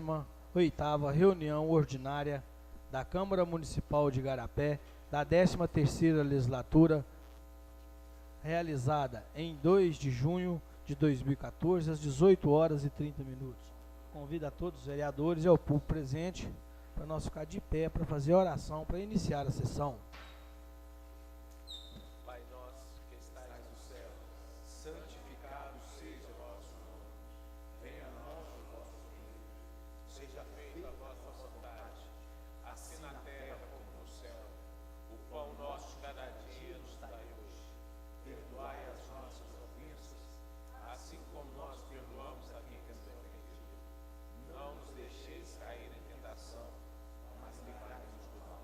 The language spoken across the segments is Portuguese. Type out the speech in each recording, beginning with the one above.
8ª reunião ordinária da Câmara Municipal de Igarapé, da 13ª legislatura, realizada em 2 de junho de 2014, às 18h30. Convido a todos os vereadores e ao público presente para nós ficar de pé para fazer a oração para iniciar a sessão. Pai nosso que estais no céu, santificado seja o vosso nome. Venha a nós o vosso reino. Seja feita a vossa vontade, assim na terra como no céu. O pão nosso de cada dia nos dai hoje. Perdoai as nossas ofensas, assim como nós perdoamos a quem nos tem ofendido. Não nos deixeis cair em tentação, mas livrai-nos do mal.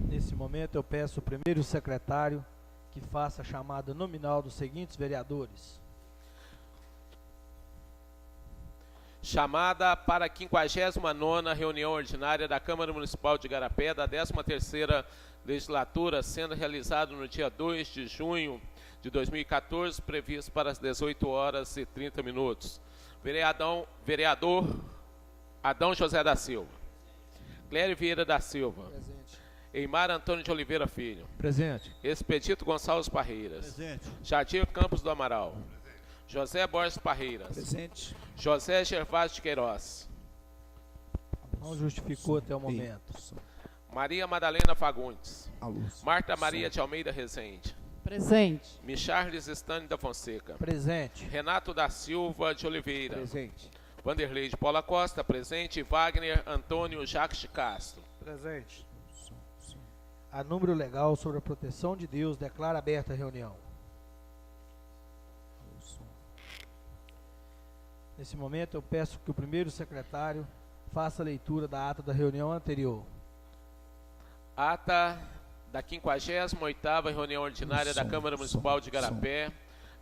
Nesse momento eu peço ao primeiro secretário que faça a chamada nominal dos seguintes vereadores. Chamada para a 59ª reunião ordinária da Câmara Municipal de Igarapé, da 13ª legislatura, sendo realizado no dia 2 de junho de 2014, previsto para as 18h30. Vereador Adão José da Silva. Clério Vieira da Silva. Presente. Eimar Antônio de Oliveira Filho. Presente. Expedito Gonçalves Parreiras. Presente. Jadir Campos do Amaral. José Borges Parreiras. Presente. José Gervásio de Queiroz. Não justificou até o momento. Maria Madalena Fagundes. Aluz. Marta Maria de Almeida Rezende. Presente. Micharles Estânio da Fonseca. Presente. Renato da Silva de Oliveira. Presente. Vanderlei de Paula Costa, presente. Wagner Antônio Jacques de Castro. Presente. A número legal sobre a proteção de Deus declara aberta a reunião. Nesse momento eu peço que o primeiro secretário faça a leitura da ata da reunião anterior. Ata da 58ª reunião ordinária da Câmara Municipal de Igarapé,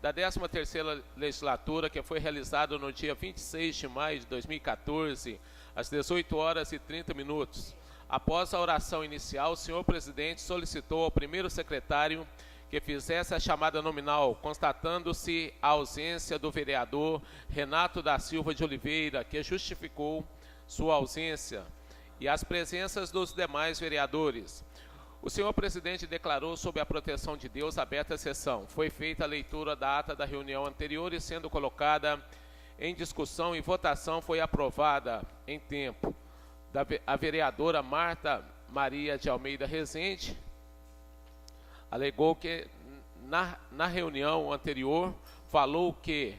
da 13ª legislatura, que foi realizada no dia 26 de maio de 2014, às 18h30. Após a oração inicial, o senhor presidente solicitou ao primeiro secretário que fizesse a chamada nominal, constatando-se a ausência do vereador Renato da Silva de Oliveira, que justificou sua ausência, e as presenças dos demais vereadores. O senhor presidente declarou sob a proteção de Deus aberta a sessão. Foi feita a leitura da ata da reunião anterior e, sendo colocada em discussão e votação, foi aprovada em tempo. A vereadora Marta Maria de Almeida Rezende alegou que na reunião anterior falou que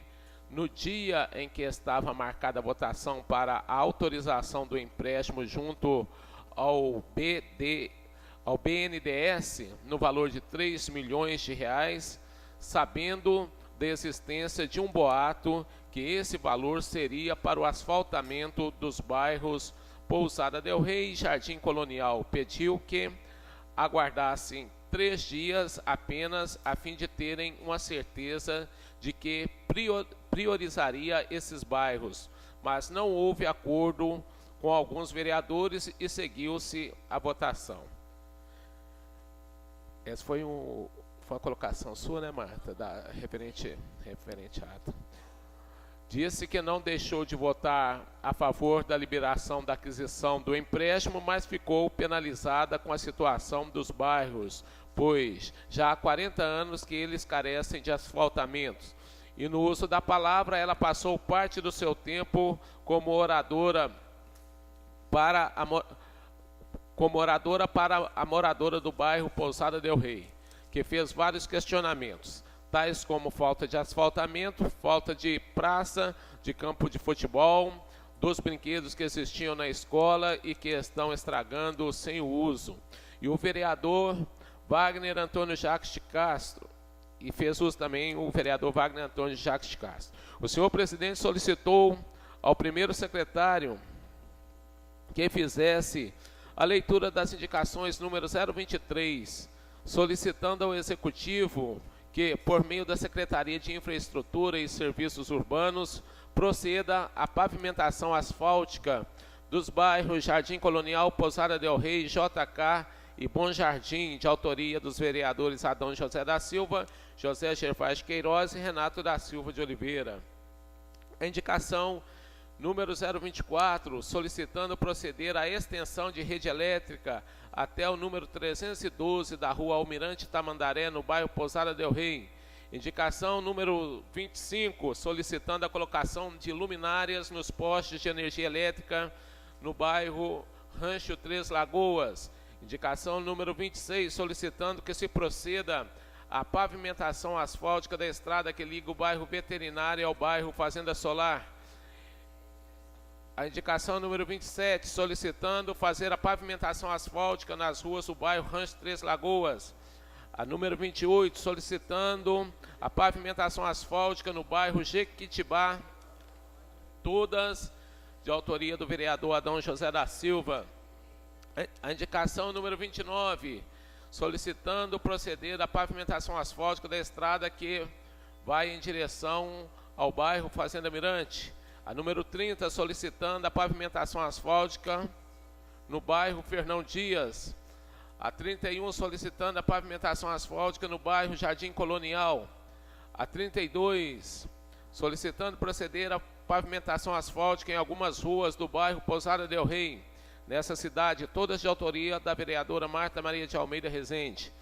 no dia em que estava marcada a votação para a autorização do empréstimo junto ao BNDES no valor de R$3 milhões, sabendo da existência de um boato que esse valor seria para o asfaltamento dos bairros Pousada del Rei e Jardim Colonial, pediu que aguardassem 3 dias apenas a fim de terem uma certeza de que priorizaria esses bairros, mas não houve acordo com alguns vereadores e seguiu-se a votação. Essa foi uma colocação sua, né, Marta, referente à ata. Disse que não deixou de votar a favor da liberação da aquisição do empréstimo, mas ficou penalizada com a situação dos bairros, pois já há 40 anos que eles carecem de asfaltamentos. E no uso da palavra, ela passou parte do seu tempo como oradora para a moradora do bairro Pousada del Rei, que fez vários questionamentos, tais como falta de asfaltamento, falta de praça, de campo de futebol, dos brinquedos que existiam na escola e que estão estragando sem o uso. E o vereador Wagner Antônio Jacques de Castro, e fez uso também o vereador Wagner Antônio Jacques de Castro. O senhor presidente solicitou ao primeiro secretário que fizesse a leitura das indicações número 023, solicitando ao executivo que, por meio da Secretaria de Infraestrutura e Serviços Urbanos, proceda à pavimentação asfáltica dos bairros Jardim Colonial, Pousada del Rei, JK e Bom Jardim, de autoria dos vereadores Adão José da Silva, José Gervásio Queiroz e Renato da Silva de Oliveira. A indicação número 024, solicitando proceder à extensão de rede elétrica até o número 312 da rua Almirante Tamandaré, no bairro Pousada del Rei. Indicação número 25, solicitando a colocação de luminárias nos postes de energia elétrica no bairro Rancho Três Lagoas. Indicação número 26, solicitando que se proceda à pavimentação asfáltica da estrada que liga o bairro Veterinário ao bairro Fazenda Solar. A indicação número 27, solicitando fazer a pavimentação asfáltica nas ruas do bairro Rancho Três Lagoas. A número 28, solicitando a pavimentação asfáltica no bairro Jequitibá, todas de autoria do vereador Adão José da Silva. A indicação número 29, solicitando proceder à pavimentação asfáltica da estrada que vai em direção ao bairro Fazenda Mirante. A número 30, solicitando a pavimentação asfáltica no bairro Fernão Dias. A 31, solicitando a pavimentação asfáltica no bairro Jardim Colonial. A 32, solicitando proceder à pavimentação asfáltica em algumas ruas do bairro Pousada del Rei, nessa cidade, todas de autoria da vereadora Marta Maria de Almeida Rezende.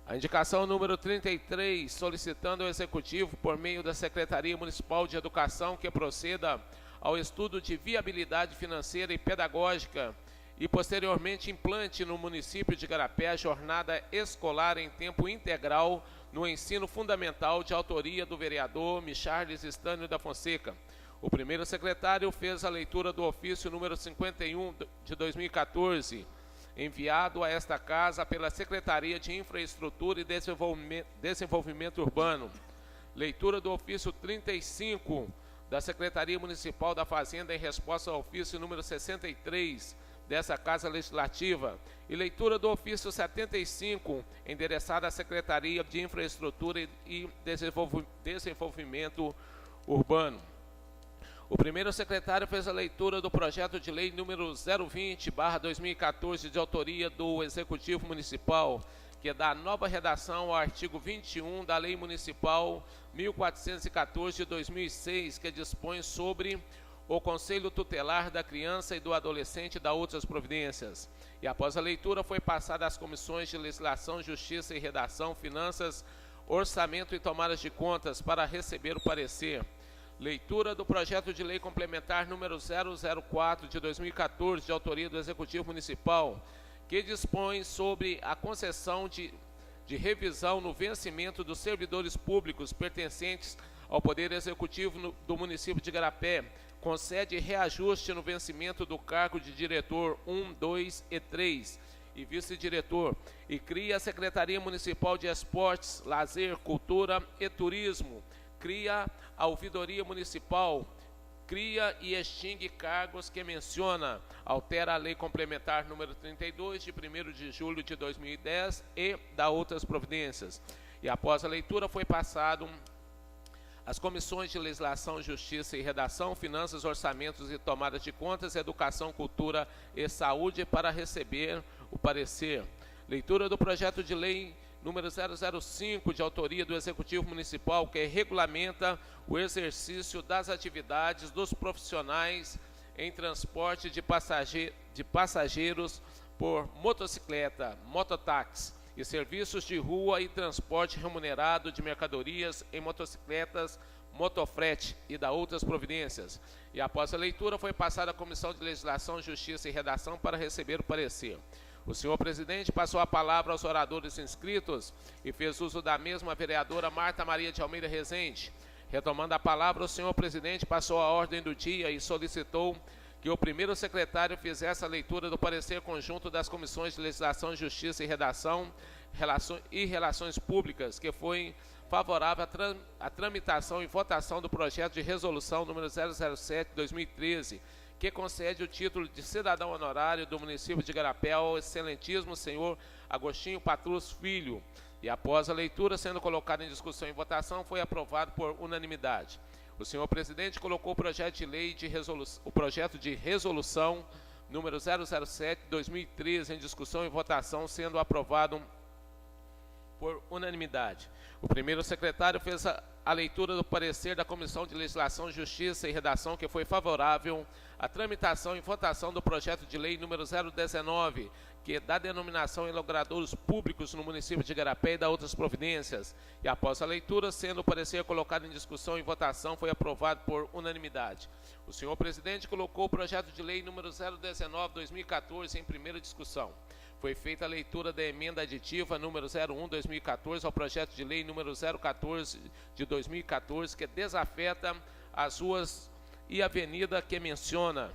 A indicação número 33, solicitando ao Executivo, por meio da Secretaria Municipal de Educação, que proceda ao estudo de viabilidade financeira e pedagógica e, posteriormente, implante no município de Igarapé a jornada escolar em tempo integral no ensino fundamental, de autoria do vereador Micharles Estânio da Fonseca. O primeiro secretário fez a leitura do ofício número 51 de 2014, enviado a esta casa pela Secretaria de Infraestrutura e Desenvolvimento Urbano. Leitura do ofício 35 da Secretaria Municipal da Fazenda em resposta ao ofício número 63 dessa Casa Legislativa. E leitura do ofício 75, endereçado à Secretaria de Infraestrutura e Desenvolvimento Urbano. O primeiro secretário fez a leitura do projeto de lei número 020/2014, de autoria do Executivo Municipal, que dá nova redação ao artigo 21 da Lei Municipal 1414 de 2006, que dispõe sobre o Conselho Tutelar da Criança e do Adolescente e da outras providências. E após a leitura foi passada às comissões de Legislação, Justiça e Redação, Finanças, Orçamento e Tomadas de Contas para receber o parecer. Leitura do projeto de lei complementar número 004 de 2014, de autoria do Executivo Municipal, que dispõe sobre a concessão de revisão no vencimento dos servidores públicos pertencentes ao Poder Executivo do município de Igarapé, concede reajuste no vencimento do cargo de diretor 1, 2 e 3 e vice-diretor, e cria a Secretaria Municipal de Esportes, Lazer, Cultura e Turismo, cria a Ouvidoria Municipal, cria e extingue cargos que menciona, altera a Lei Complementar número 32, de 1º de julho de 2010 e dá outras providências. E após a leitura foi passado às comissões de Legislação, Justiça e Redação, Finanças, Orçamentos e Tomadas de Contas, Educação, Cultura e Saúde para receber o parecer. Leitura do projeto de lei número 005, de autoria do Executivo Municipal, que regulamenta o exercício das atividades dos profissionais em transporte de passageiros por motocicleta, mototáxi, e serviços de rua e transporte remunerado de mercadorias em motocicletas, motofrete e da outras providências. E após a leitura foi passada à Comissão de Legislação, Justiça e Redação para receber o parecer. O senhor presidente passou a palavra aos oradores inscritos e fez uso da mesma a vereadora Marta Maria de Almeida Rezende. Retomando a palavra, o senhor presidente passou a ordem do dia e solicitou que o primeiro secretário fizesse a leitura do parecer conjunto das comissões de Legislação, Justiça e Redação e Relações Públicas, que foi favorável à tramitação e votação do projeto de resolução número 007/2013, que concede o título de cidadão honorário do município de Igarapé ao excelentíssimo senhor Agostinho Patrus Filho, e após a leitura, sendo colocado em discussão e votação, foi aprovado por unanimidade. O senhor presidente colocou o projeto de lei o projeto de resolução número 007/2013 em discussão e votação, sendo aprovado por unanimidade. O primeiro secretário fez a leitura do parecer da Comissão de Legislação, Justiça e Redação, que foi favorável à tramitação e votação do projeto de lei número 019, que dá denominação em logradouros públicos no município de Igarapé e dá outras providências. E após a leitura, sendo o parecer colocado em discussão e votação, foi aprovado por unanimidade. O senhor presidente colocou o projeto de lei número 019/2014 em primeira discussão. Foi feita a leitura da emenda aditiva número 01/2014 ao projeto de lei número 014/2014, que desafeta as ruas e avenida que menciona,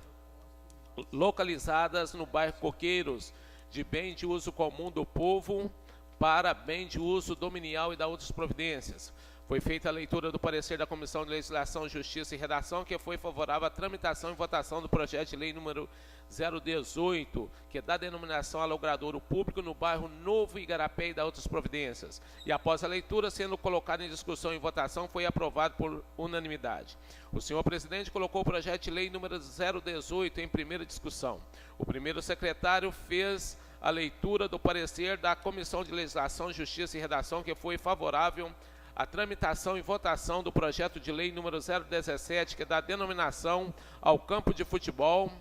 localizadas no bairro Coqueiros, de bem de uso comum do povo para bem de uso dominial e da outras providências. Foi feita a leitura do parecer da Comissão de Legislação, Justiça e Redação, que foi favorável à tramitação e votação do projeto de lei número 018, que dá denominação a logradouro público no bairro Novo Igarapé e da outras providências. E após a leitura, sendo colocado em discussão e votação, foi aprovado por unanimidade. O senhor presidente colocou o projeto de lei número 018 em primeira discussão. O primeiro secretário fez a leitura do parecer da Comissão de Legislação, Justiça e Redação, que foi favorável a tramitação e votação do projeto de lei número 017, que dá denominação ao campo de futebol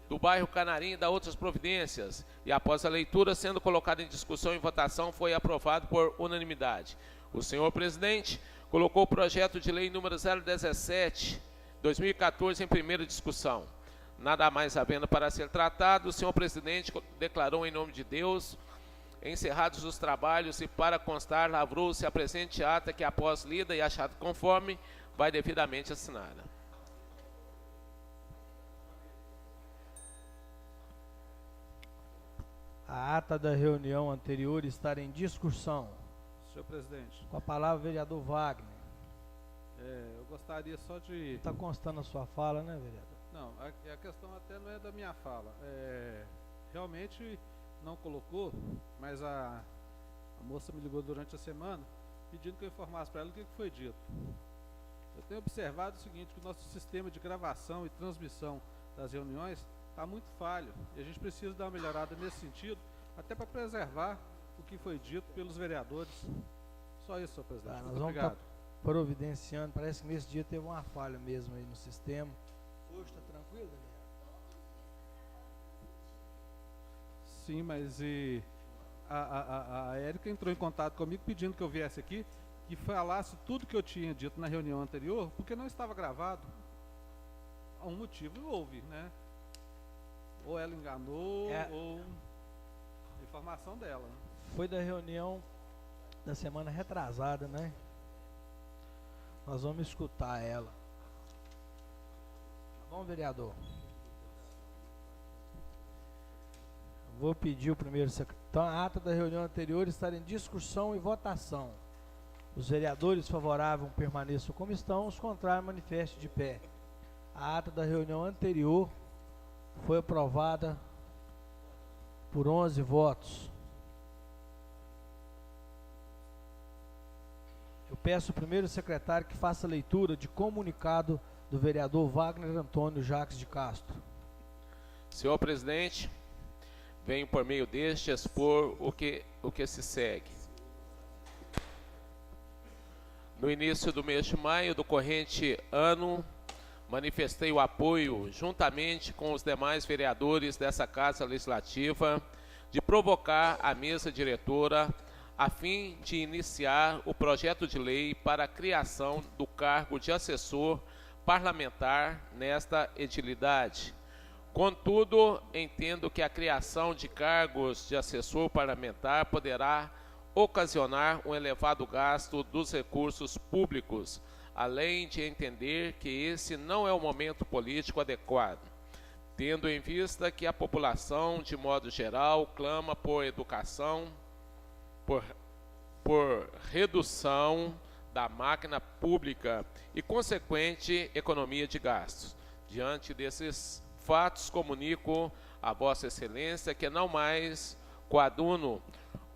do bairro Canarim e da outras providências. E após a leitura, sendo colocado em discussão e votação, foi aprovado por unanimidade. O senhor presidente colocou o projeto de lei número 017/2014 em primeira discussão. Nada mais havendo para ser tratado, o senhor presidente declarou em nome de Deus: encerrados os trabalhos, e para constar, lavrou-se a presente ata, que após lida e achado conforme, vai devidamente assinada. A ata da reunião anterior está em discussão. Senhor presidente. Com a palavra, vereador Wagner. Eu gostaria só de... Está constando a sua fala, né, vereador? Não, a questão até não é da minha fala. Realmente não colocou, mas a moça me ligou durante a semana pedindo que eu informasse para ela o que foi dito. Eu tenho observado o seguinte, que o nosso sistema de gravação e transmissão das reuniões está muito falho, e a gente precisa dar uma melhorada nesse sentido, até para preservar o que foi dito pelos vereadores. Só isso, senhor presidente. Nós vamos estar providenciando. Parece que nesse dia teve uma falha mesmo aí no sistema. Hoje está tranquilo, Daniel? Sim, mas a Érica entrou em contato comigo pedindo que eu viesse aqui, que falasse tudo que eu tinha dito na reunião anterior, porque não estava gravado. Um motivo houve, né? Ou ela enganou, ou informação dela. Foi da reunião da semana retrasada, né? Nós vamos escutar ela. Tá bom, vereador? Vou pedir o primeiro secretário. Então, a ata da reunião anterior está em discussão e votação. Os vereadores favoráveis permaneçam como estão, os contrários manifestem de pé. A ata da reunião anterior foi aprovada por 11 votos. Eu peço ao primeiro secretário que faça a leitura de comunicado do vereador Wagner Antônio Jacques de Castro. Senhor presidente, venho por meio deste expor o que se segue. No início do mês de maio do corrente ano, manifestei o apoio, juntamente com os demais vereadores dessa Casa Legislativa, de provocar a mesa diretora a fim de iniciar o projeto de lei para a criação do cargo de assessor parlamentar nesta edilidade. Contudo, entendo que a criação de cargos de assessor parlamentar poderá ocasionar um elevado gasto dos recursos públicos, além de entender que esse não é o momento político adequado, tendo em vista que a população, de modo geral, clama por educação, por redução da máquina pública e consequente economia de gastos. Diante desses fatos, comunico a Vossa Excelência que não mais coaduno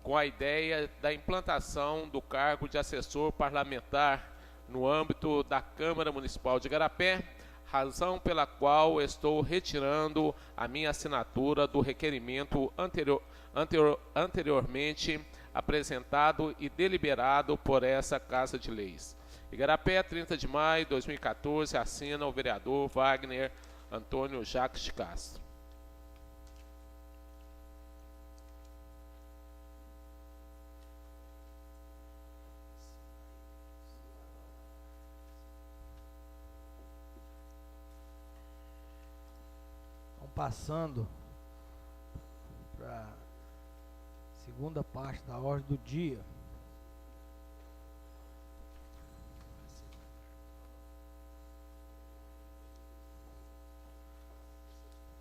com a ideia da implantação do cargo de assessor parlamentar no âmbito da Câmara Municipal de Igarapé, razão pela qual estou retirando a minha assinatura do requerimento anteriormente apresentado e deliberado por essa Casa de Leis. Igarapé, 30 de maio de 2014, assina o vereador Wagner Antônio Jacques de Castro. Passando para a segunda parte da ordem do dia.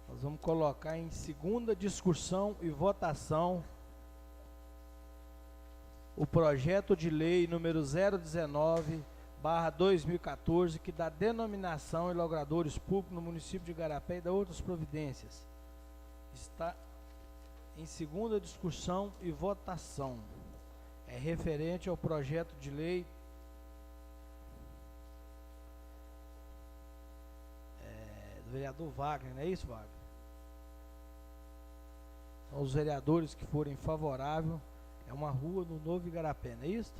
Nós vamos colocar em segunda discussão e votação o projeto de lei número 019/2014, que dá denominação em logradouros públicos no município de Igarapé e dá outras providências. Está em segunda discussão e votação. É referente ao projeto de lei do vereador Wagner, não é isso, Wagner? Então, os vereadores que forem favoráveis, é uma rua no Novo Igarapé, não é isso?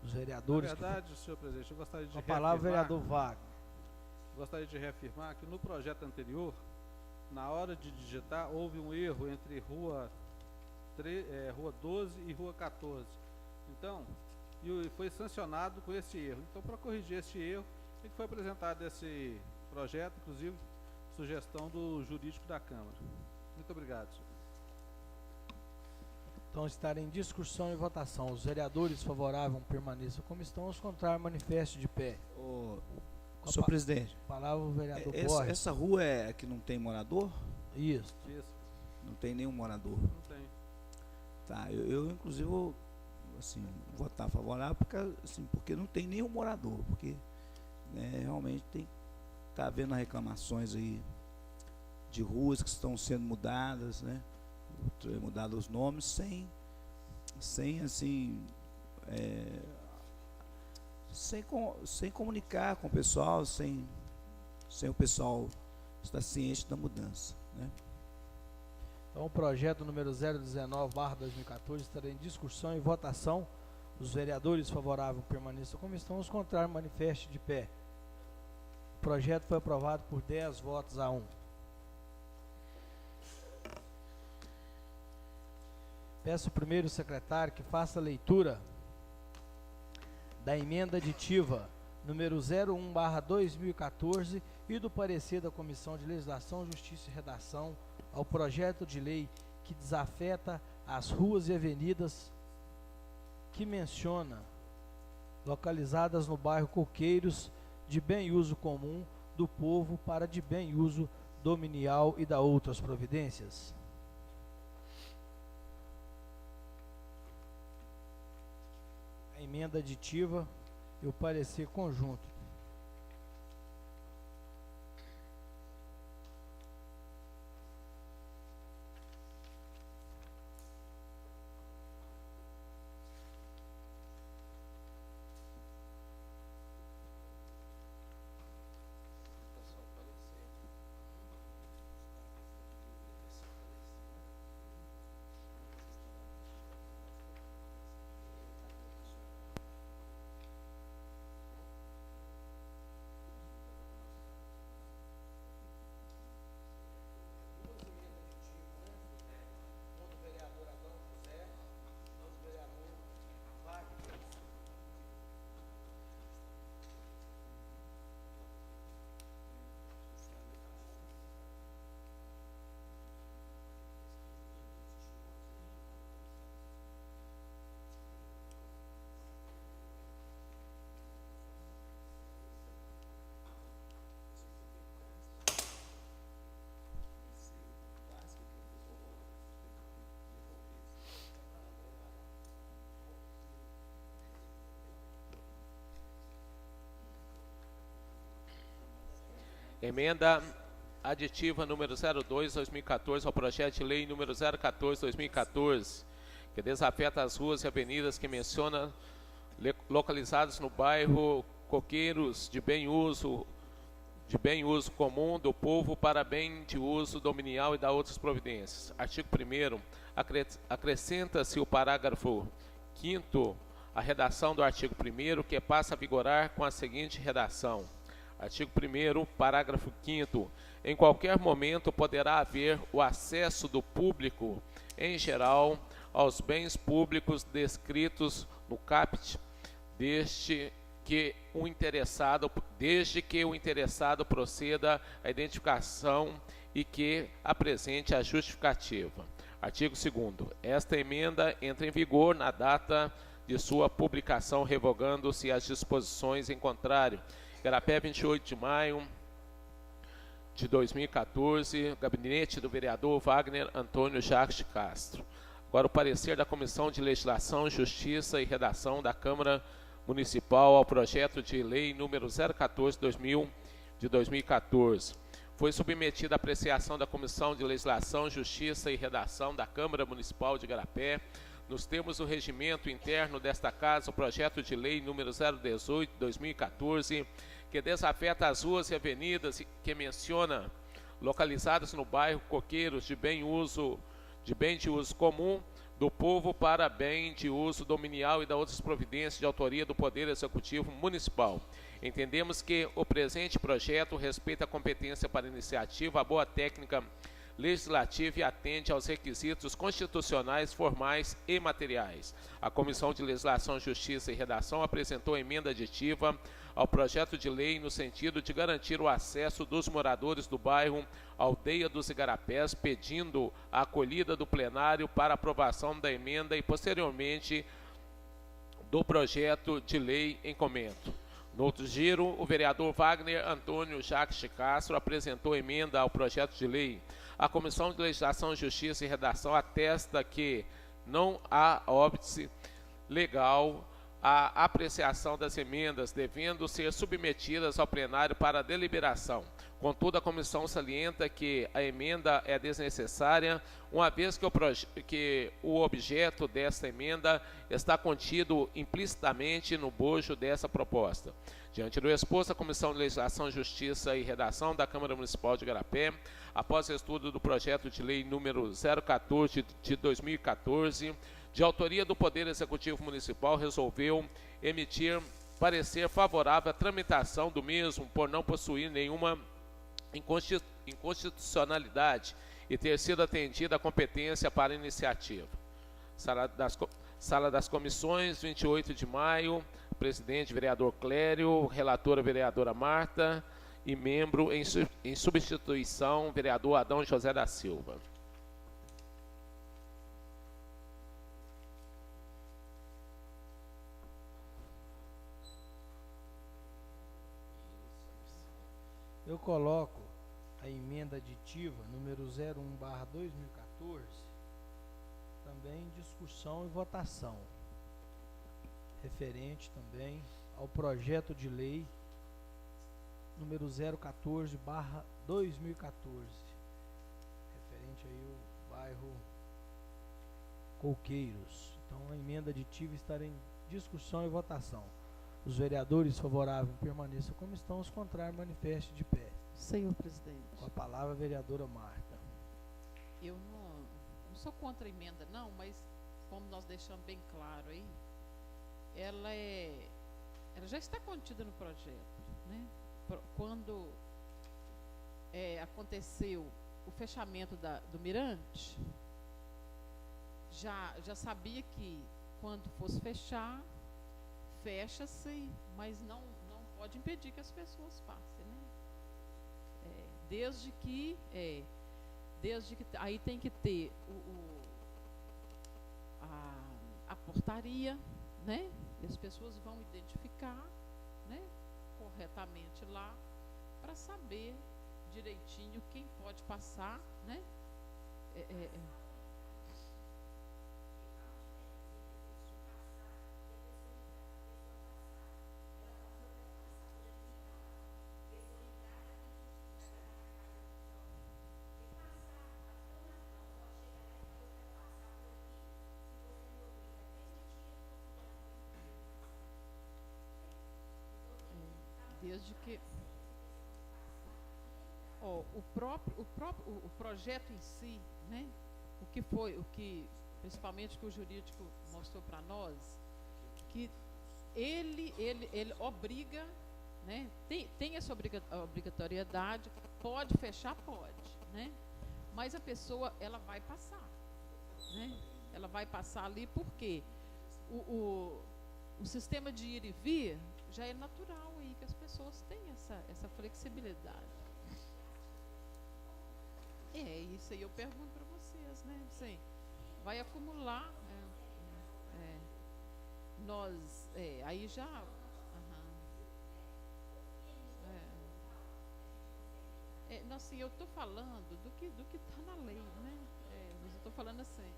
Os vereadores. Na verdade, senhor presidente, eu gostaria de reafirmar. A palavra, vereador Wagner. Gostaria de reafirmar que no projeto anterior, na hora de digitar, houve um erro entre rua 12 e rua 14. Então, e foi sancionado com esse erro. Então, para corrigir esse erro, é que foi apresentado esse projeto, inclusive, sugestão do jurídico da Câmara. Muito obrigado, senhor. Então, estar em discussão e votação. Os vereadores favoráveis permaneçam como estão, os contrários manifestem de pé. Senhor presidente, palavra o vereador Borges. Essa rua é que não tem morador? Isso. Não tem nenhum morador? Não tem. Tá, eu inclusive vou assim, votar favorável porque não tem nenhum morador, porque realmente está havendo reclamações aí de ruas que estão sendo mudadas, né? Mudado os nomes sem comunicar com o pessoal, sem o pessoal estar ciente da mudança, né? Então, o projeto número 019/2014 estará em discussão e votação. Os vereadores favoráveis permaneçam como estão, os contrários manifestem de pé. O projeto foi aprovado por 10 votos a 1. Peço ao primeiro secretário que faça a leitura da emenda aditiva número 01/2014 e do parecer da Comissão de Legislação, Justiça e Redação ao projeto de lei que desafeta as ruas e avenidas que menciona, localizadas no bairro Coqueiros, de bem uso comum do povo para de bem uso dominial e da outras providências. A emenda aditiva e o parecer conjunto. Emenda aditiva número 02/2014 ao projeto de lei número 014/2014, que desafeta as ruas e avenidas que menciona, localizadas no bairro Coqueiros, de bem uso comum do povo para bem de uso dominial e da outras providências. Artigo 1º, acrescenta-se o parágrafo 5º, a redação do artigo 1º, que passa a vigorar com a seguinte redação. Artigo 1º, parágrafo 5º. Em qualquer momento poderá haver o acesso do público, em geral, aos bens públicos descritos no caput, desde que o interessado proceda à identificação e que apresente a justificativa. Artigo 2º. Esta emenda entra em vigor na data de sua publicação, revogando-se as disposições em contrário. Igarapé, 28 de maio de 2014, gabinete do vereador Wagner Antônio Jacques de Castro. Agora o parecer da Comissão de Legislação, Justiça e Redação da Câmara Municipal ao projeto de lei número 014/2000 de 2014. Foi submetida à apreciação da Comissão de Legislação, Justiça e Redação da Câmara Municipal de Igarapé, nos termos do regimento interno desta Casa, o projeto de lei número 018/2014, que desafeta as ruas e avenidas que menciona, localizadas no bairro Coqueiros, de bem de uso comum do povo para bem de uso dominial e da outras providências de autoria do Poder Executivo Municipal. Entendemos que o presente projeto respeita a competência para iniciativa, a boa técnica legislativa e atende aos requisitos constitucionais, formais e materiais. A Comissão de Legislação, Justiça e Redação apresentou emenda aditiva ao projeto de lei no sentido de garantir o acesso dos moradores do bairro Aldeia dos Igarapés, pedindo a acolhida do plenário para aprovação da emenda e, posteriormente, do projeto de lei em comento. No outro giro, o vereador Wagner Antônio Jacques de Castro apresentou emenda ao projeto de lei. A Comissão de Legislação, Justiça e Redação atesta que não há óbice legal à apreciação das emendas, devendo ser submetidas ao plenário para deliberação. Contudo, a comissão salienta que a emenda é desnecessária, uma vez que o objeto desta emenda está contido implicitamente no bojo dessa proposta. Diante do exposto, a Comissão de Legislação, Justiça e Redação da Câmara Municipal de Igarapé, após estudo do projeto de lei número 014 de 2014, de autoria do Poder Executivo Municipal, resolveu emitir parecer favorável à tramitação do mesmo, por não possuir nenhuma inconstitucionalidade e ter sido atendida a competência para iniciativa. Sala das Comissões, 28 de maio, presidente, vereador Clério, relatora, vereadora Marta, e membro em substituição, vereador Adão José da Silva. Eu coloco a emenda aditiva número 01/2014, também em discussão e votação, referente também ao projeto de lei número 014/2014, referente aí ao bairro Coqueiros. Então a emenda aditiva estará em discussão e votação. Os vereadores favoráveis permaneçam como estão, os contrários manifestem de pé. Senhor presidente. Com a palavra a vereadora Marta. Eu não sou contra a emenda não, mas como nós deixamos bem claro aí, ela já está contida no projeto, né? Quando aconteceu o fechamento do Mirante, já sabia que quando fosse fechar, fecha-se, mas não pode impedir que as pessoas passem, né? Desde que aí tem que ter a portaria, né? E as pessoas vão identificar, né, corretamente lá, para saber direitinho quem pode passar, né? verdade que o projeto em si, né? O que principalmente que o jurídico mostrou para nós, que ele obriga, né? Tem essa obrigatoriedade, pode fechar, pode, né? Mas a pessoa, ela vai passar, né? Ela vai passar ali porque o sistema de ir e vir já é natural aí, que as pessoas têm essa flexibilidade. Isso aí eu pergunto para vocês, né? Sim, vai acumular, aí já... não, assim, eu estou falando do que está na lei, né? Mas eu estou falando assim.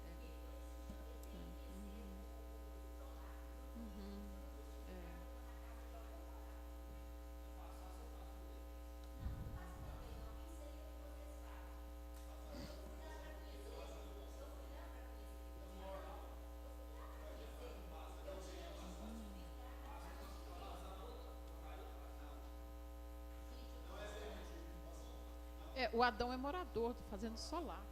O Adão é morador, fazendo solar, né?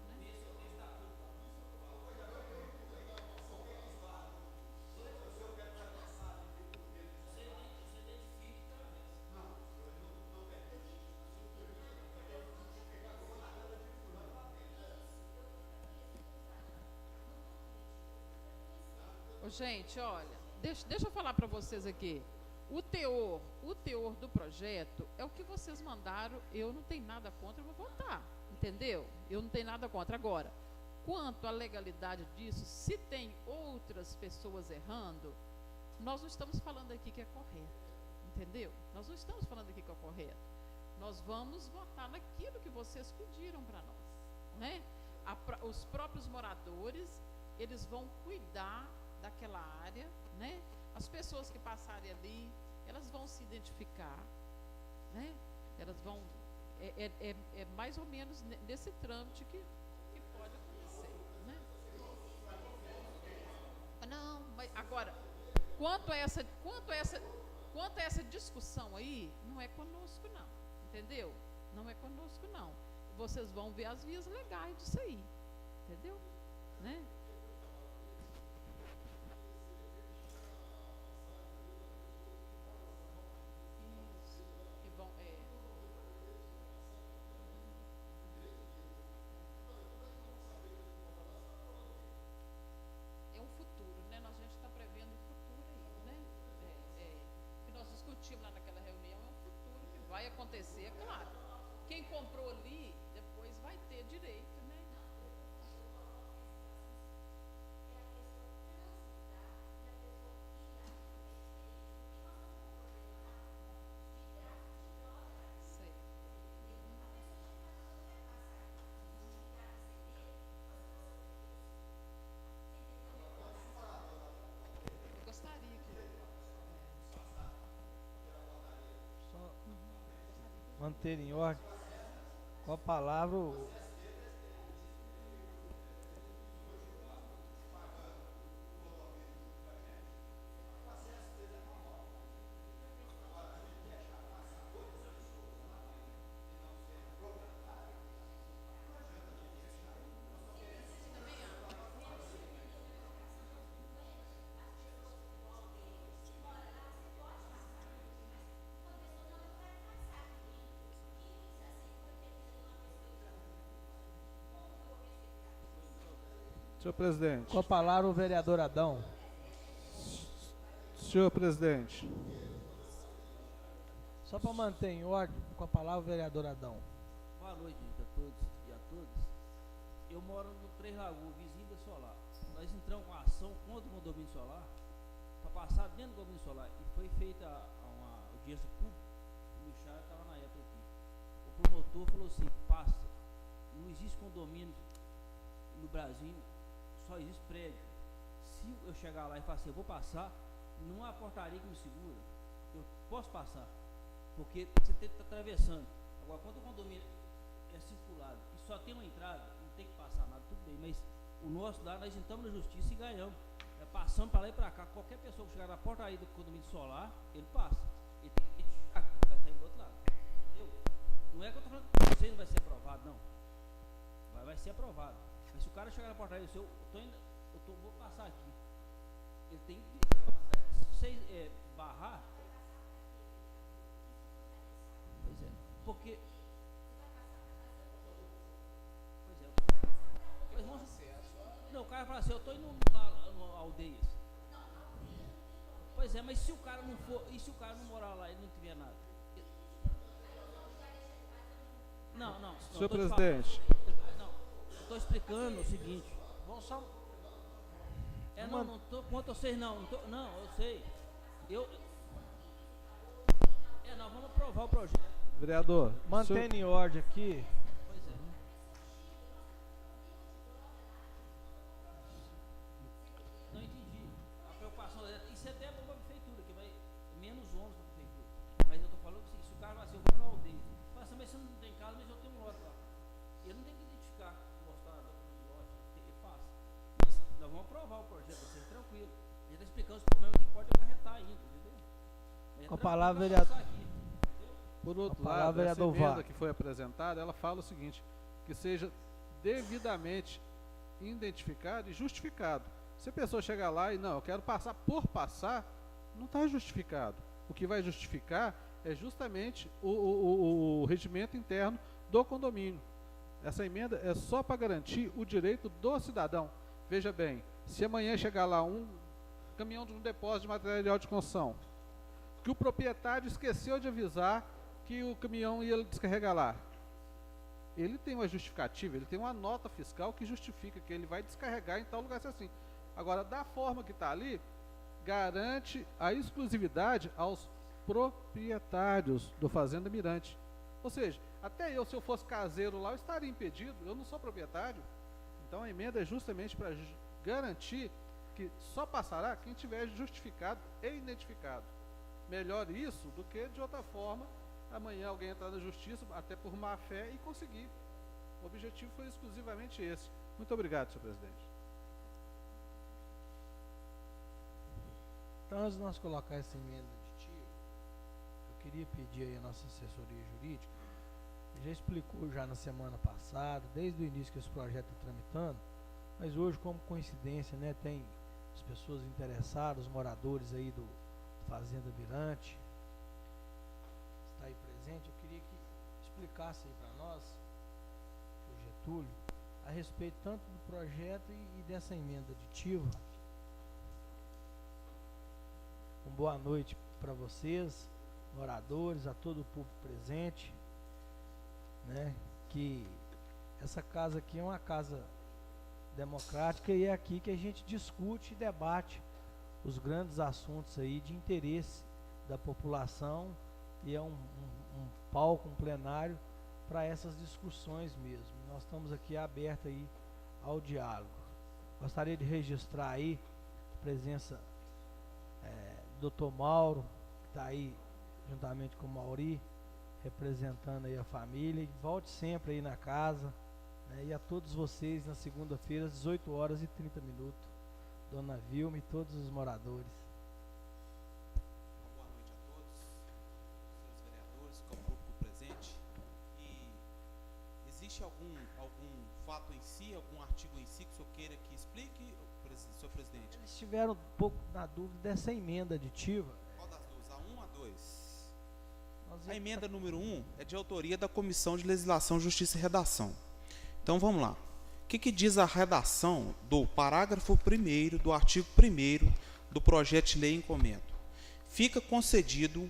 Gente, olha, deixa eu falar para vocês aqui. O teor do projeto é o que vocês mandaram. Eu não tenho nada contra, eu vou votar, entendeu? Eu não tenho nada contra. Agora, quanto à legalidade disso, se tem outras pessoas errando, nós não estamos falando aqui que é correto, entendeu? Nós não estamos falando aqui que é correto. Nós vamos votar naquilo que vocês pediram para nós, né? Os próprios moradores, eles vão cuidar daquela área, né? As pessoas que passarem ali, elas vão se identificar, né? Elas vão... É mais ou menos nesse trâmite que pode acontecer, né? Não, mas agora, quanto a essa discussão aí, não é conosco não, entendeu? Não é conosco não. Vocês vão ver as vias legais disso aí, entendeu? Né? Lá naquela reunião é um futuro que vai acontecer, é claro. Quem comprou ali, depois vai ter direito, né? Sei. Eu gostaria que... manter em ordem. Com a palavra Senhor presidente. com a palavra o vereador Adão. Senhor presidente. Só para manter em ordem, com a palavra o vereador Adão. Boa noite a todos e a todas. Eu moro no Três Lagoas, vizinho da Solar. Nós entramos com uma ação contra o condomínio solar, para passar dentro do condomínio solar. E foi feita uma audiência pública. O Michel estava na época aqui. O promotor falou assim: passa. Não existe condomínio no Brasil, só existe prédio. Se eu chegar lá e falar assim, eu vou passar, não há portaria que me segura. Eu posso passar, porque você tem que estar atravessando. Agora, quando o condomínio é circulado e só tem uma entrada, não tem que passar nada, tudo bem. Mas o nosso lá, nós entramos na justiça e ganhamos. Passando para lá e para cá. Qualquer pessoa que chegar na portaria do condomínio solar, ele passa. Ele tem que vai sair do outro Não é que eu estou falando que você não vai ser aprovado, não. Vai ser aprovado. Mas se o cara chegar na portaria, vou passar aqui. Ele tem que. Se você barrar. Pois é. Porque. Pois é. Não, o cara fala assim, eu estou indo no Aldeias. Pois é, mas se o cara não for. E se o cara não morar lá e não tiver nada? Não. Senhor presidente. Não, eu estou explicando o seguinte. Vamos só. Não estou contra vocês, não. Não, eu sei. Nós vamos aprovar o projeto. Vereador, Mantendo em ordem aqui. Pois é. Não entendi. A preocupação isso até é bom para a prefeitura, que vai menos ônus para a prefeitura. Mas eu estou falando que se o cara vai ser, eu vou na aldeia. Fala assim, mas você não tem casa, mas eu tenho um lote lá. Ele não tem que identificar, mostrar o lote, ele passa. Mas nós vamos aprovar o projeto, vocês tranquilo. Ele está explicando os problemas que pode acarretar ainda, entendeu? Com a palavra, vereador. Por outro A palavra, lado, essa vereador emenda Vá. que foi apresentada, ela fala o seguinte, que seja devidamente identificado e justificado. Se a pessoa chegar lá e não, eu quero passar por passar, não está justificado. O que vai justificar é justamente o regimento interno do condomínio. Essa emenda é só para garantir o direito do cidadão. Veja bem, se amanhã chegar lá um caminhão de um depósito de material de construção, que o proprietário esqueceu de avisar que o caminhão ia descarregar lá, ele tem uma justificativa, ele tem uma nota fiscal que justifica que ele vai descarregar em tal lugar assim. Agora, da forma que está ali, garante a exclusividade aos proprietários do Fazenda Mirante. Ou seja, até eu, se eu fosse caseiro lá, eu estaria impedido, eu não sou proprietário. Então a emenda é justamente para garantir que só passará quem tiver justificado e identificado. Melhor isso do que de outra forma, amanhã alguém entrar na justiça, até por má fé, e conseguir. O objetivo foi exclusivamente esse. Muito obrigado, senhor presidente. Então, antes de nós colocar essa emenda de tiro, eu queria pedir aí a nossa assessoria jurídica, que já explicou já na semana passada, desde o início que esse projeto está tramitando, mas hoje, como coincidência, né, tem as pessoas interessadas, os moradores aí do Fazenda Mirante, está aí presente, eu queria que explicasse aí para nós, o Getúlio, a respeito tanto do projeto e dessa emenda aditiva. Uma boa noite para vocês, moradores, a todo o público presente, né? Que essa casa aqui é uma casa democrática e é aqui que a gente discute e debate os grandes assuntos aí de interesse da população e é um palco, um plenário para essas discussões mesmo. Nós estamos aqui abertos aí ao diálogo. Gostaria de registrar aí a presença do Dr. Mauro, que está aí juntamente com o Mauri, representando aí a família, e volte sempre aí na casa, né, e a todos vocês na segunda-feira às 18 horas e 30 minutos, Dona Vilma e todos os moradores. Uma boa noite a todos, senhores vereadores, com o público presente. E existe algum fato em si, algum artigo em si que o senhor queira que explique, senhor presidente? Eles tiveram um pouco na dúvida dessa emenda aditiva. Qual das duas? A 1 a 2? A emenda número 1 é de autoria da Comissão de Legislação, Justiça e Redação. Então vamos lá. O que diz a redação do parágrafo 1º do artigo 1º do projeto de lei em comento? Fica concedido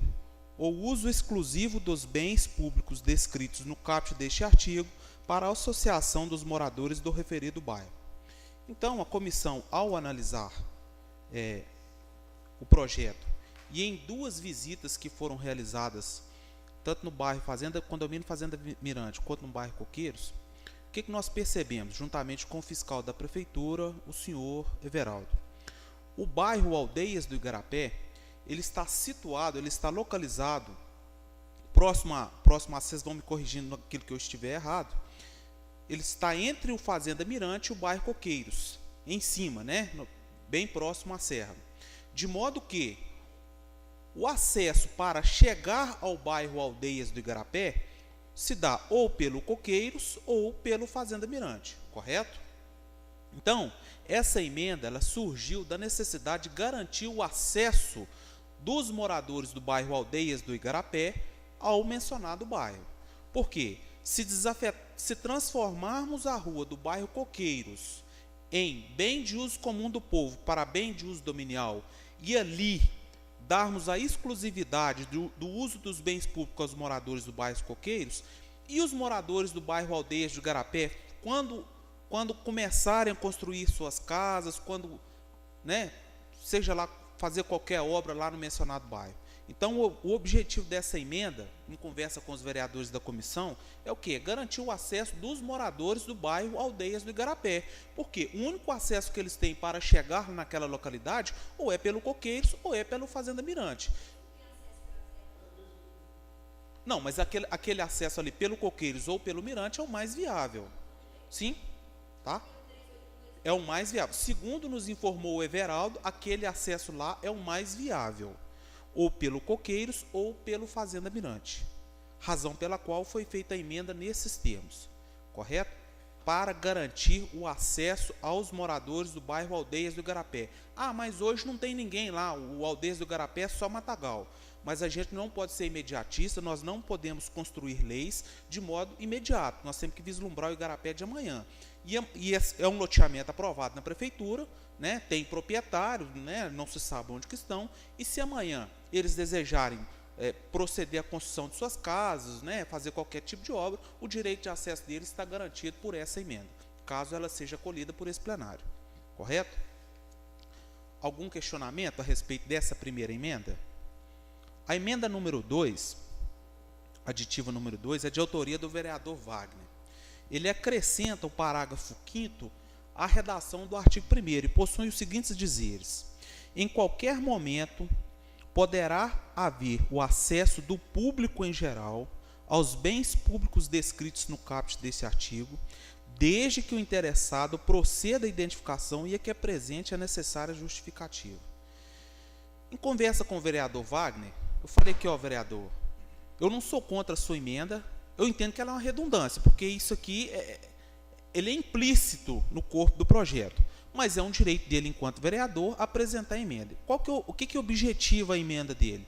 o uso exclusivo dos bens públicos descritos no caput deste artigo para a associação dos moradores do referido bairro. Então, a comissão, ao analisar o projeto e em duas visitas que foram realizadas, tanto no bairro Condomínio Fazenda Mirante, quanto no bairro Coqueiros, o que nós percebemos, juntamente com o fiscal da prefeitura, o senhor Everaldo? O bairro Aldeias do Igarapé, ele está situado, ele está localizado, próximo a vocês vão me corrigindo naquilo que eu estiver errado, ele está entre o Fazenda Mirante e o bairro Coqueiros, em cima, né? Bem próximo à serra. De modo que o acesso para chegar ao bairro Aldeias do Igarapé se dá ou pelo Coqueiros ou pelo Fazenda Mirante, correto? Então, essa emenda ela surgiu da necessidade de garantir o acesso dos moradores do bairro Aldeias do Igarapé ao mencionado bairro. Por quê? Se transformarmos a rua do bairro Coqueiros em bem de uso comum do povo para bem de uso dominial e ali darmos a exclusividade do uso dos bens públicos aos moradores do bairro Coqueiros, e os moradores do bairro Aldeias do Igarapé, quando começarem a construir suas casas, quando, né, seja lá fazer qualquer obra lá no mencionado bairro. Então, o objetivo dessa emenda, em conversa com os vereadores da comissão, é o quê? Garantir o acesso dos moradores do bairro Aldeias do Igarapé. Porque o único acesso que eles têm para chegar naquela localidade ou é pelo Coqueiros ou é pelo Fazenda Mirante. Não, mas aquele acesso ali pelo Coqueiros ou pelo Mirante é o mais viável. Sim? Tá? É o mais viável. Segundo nos informou o Everaldo, aquele acesso lá é o mais viável. Ou pelo Coqueiros ou pelo Fazenda Mirante. Razão pela qual foi feita a emenda nesses termos. Correto? Para garantir o acesso aos moradores do bairro Aldeias do Igarapé. Ah, mas hoje não tem ninguém lá, o Aldeias do Igarapé é só matagal. Mas a gente não pode ser imediatista, nós não podemos construir leis de modo imediato. Nós temos que vislumbrar o Igarapé de amanhã. E é um loteamento aprovado na prefeitura, né, tem proprietários, né, não se sabe onde que estão, e se amanhã eles desejarem proceder à construção de suas casas, né, fazer qualquer tipo de obra, o direito de acesso deles está garantido por essa emenda, caso ela seja acolhida por esse plenário. Correto? Algum questionamento a respeito dessa primeira emenda? A emenda número 2, aditiva número 2, é de autoria do vereador Wagner. Ele acrescenta o parágrafo 5º à redação do artigo 1º e possui os seguintes dizeres: em qualquer momento poderá haver o acesso do público em geral aos bens públicos descritos no caput desse artigo, desde que o interessado proceda à identificação e a que apresente a necessária justificativa. Em conversa com o vereador Wagner, eu falei que, ó, vereador, eu não sou contra a sua emenda, eu entendo que ela é uma redundância, porque isso aqui ele é implícito no corpo do projeto, mas é um direito dele, enquanto vereador, apresentar a emenda. O que objetiva a emenda dele?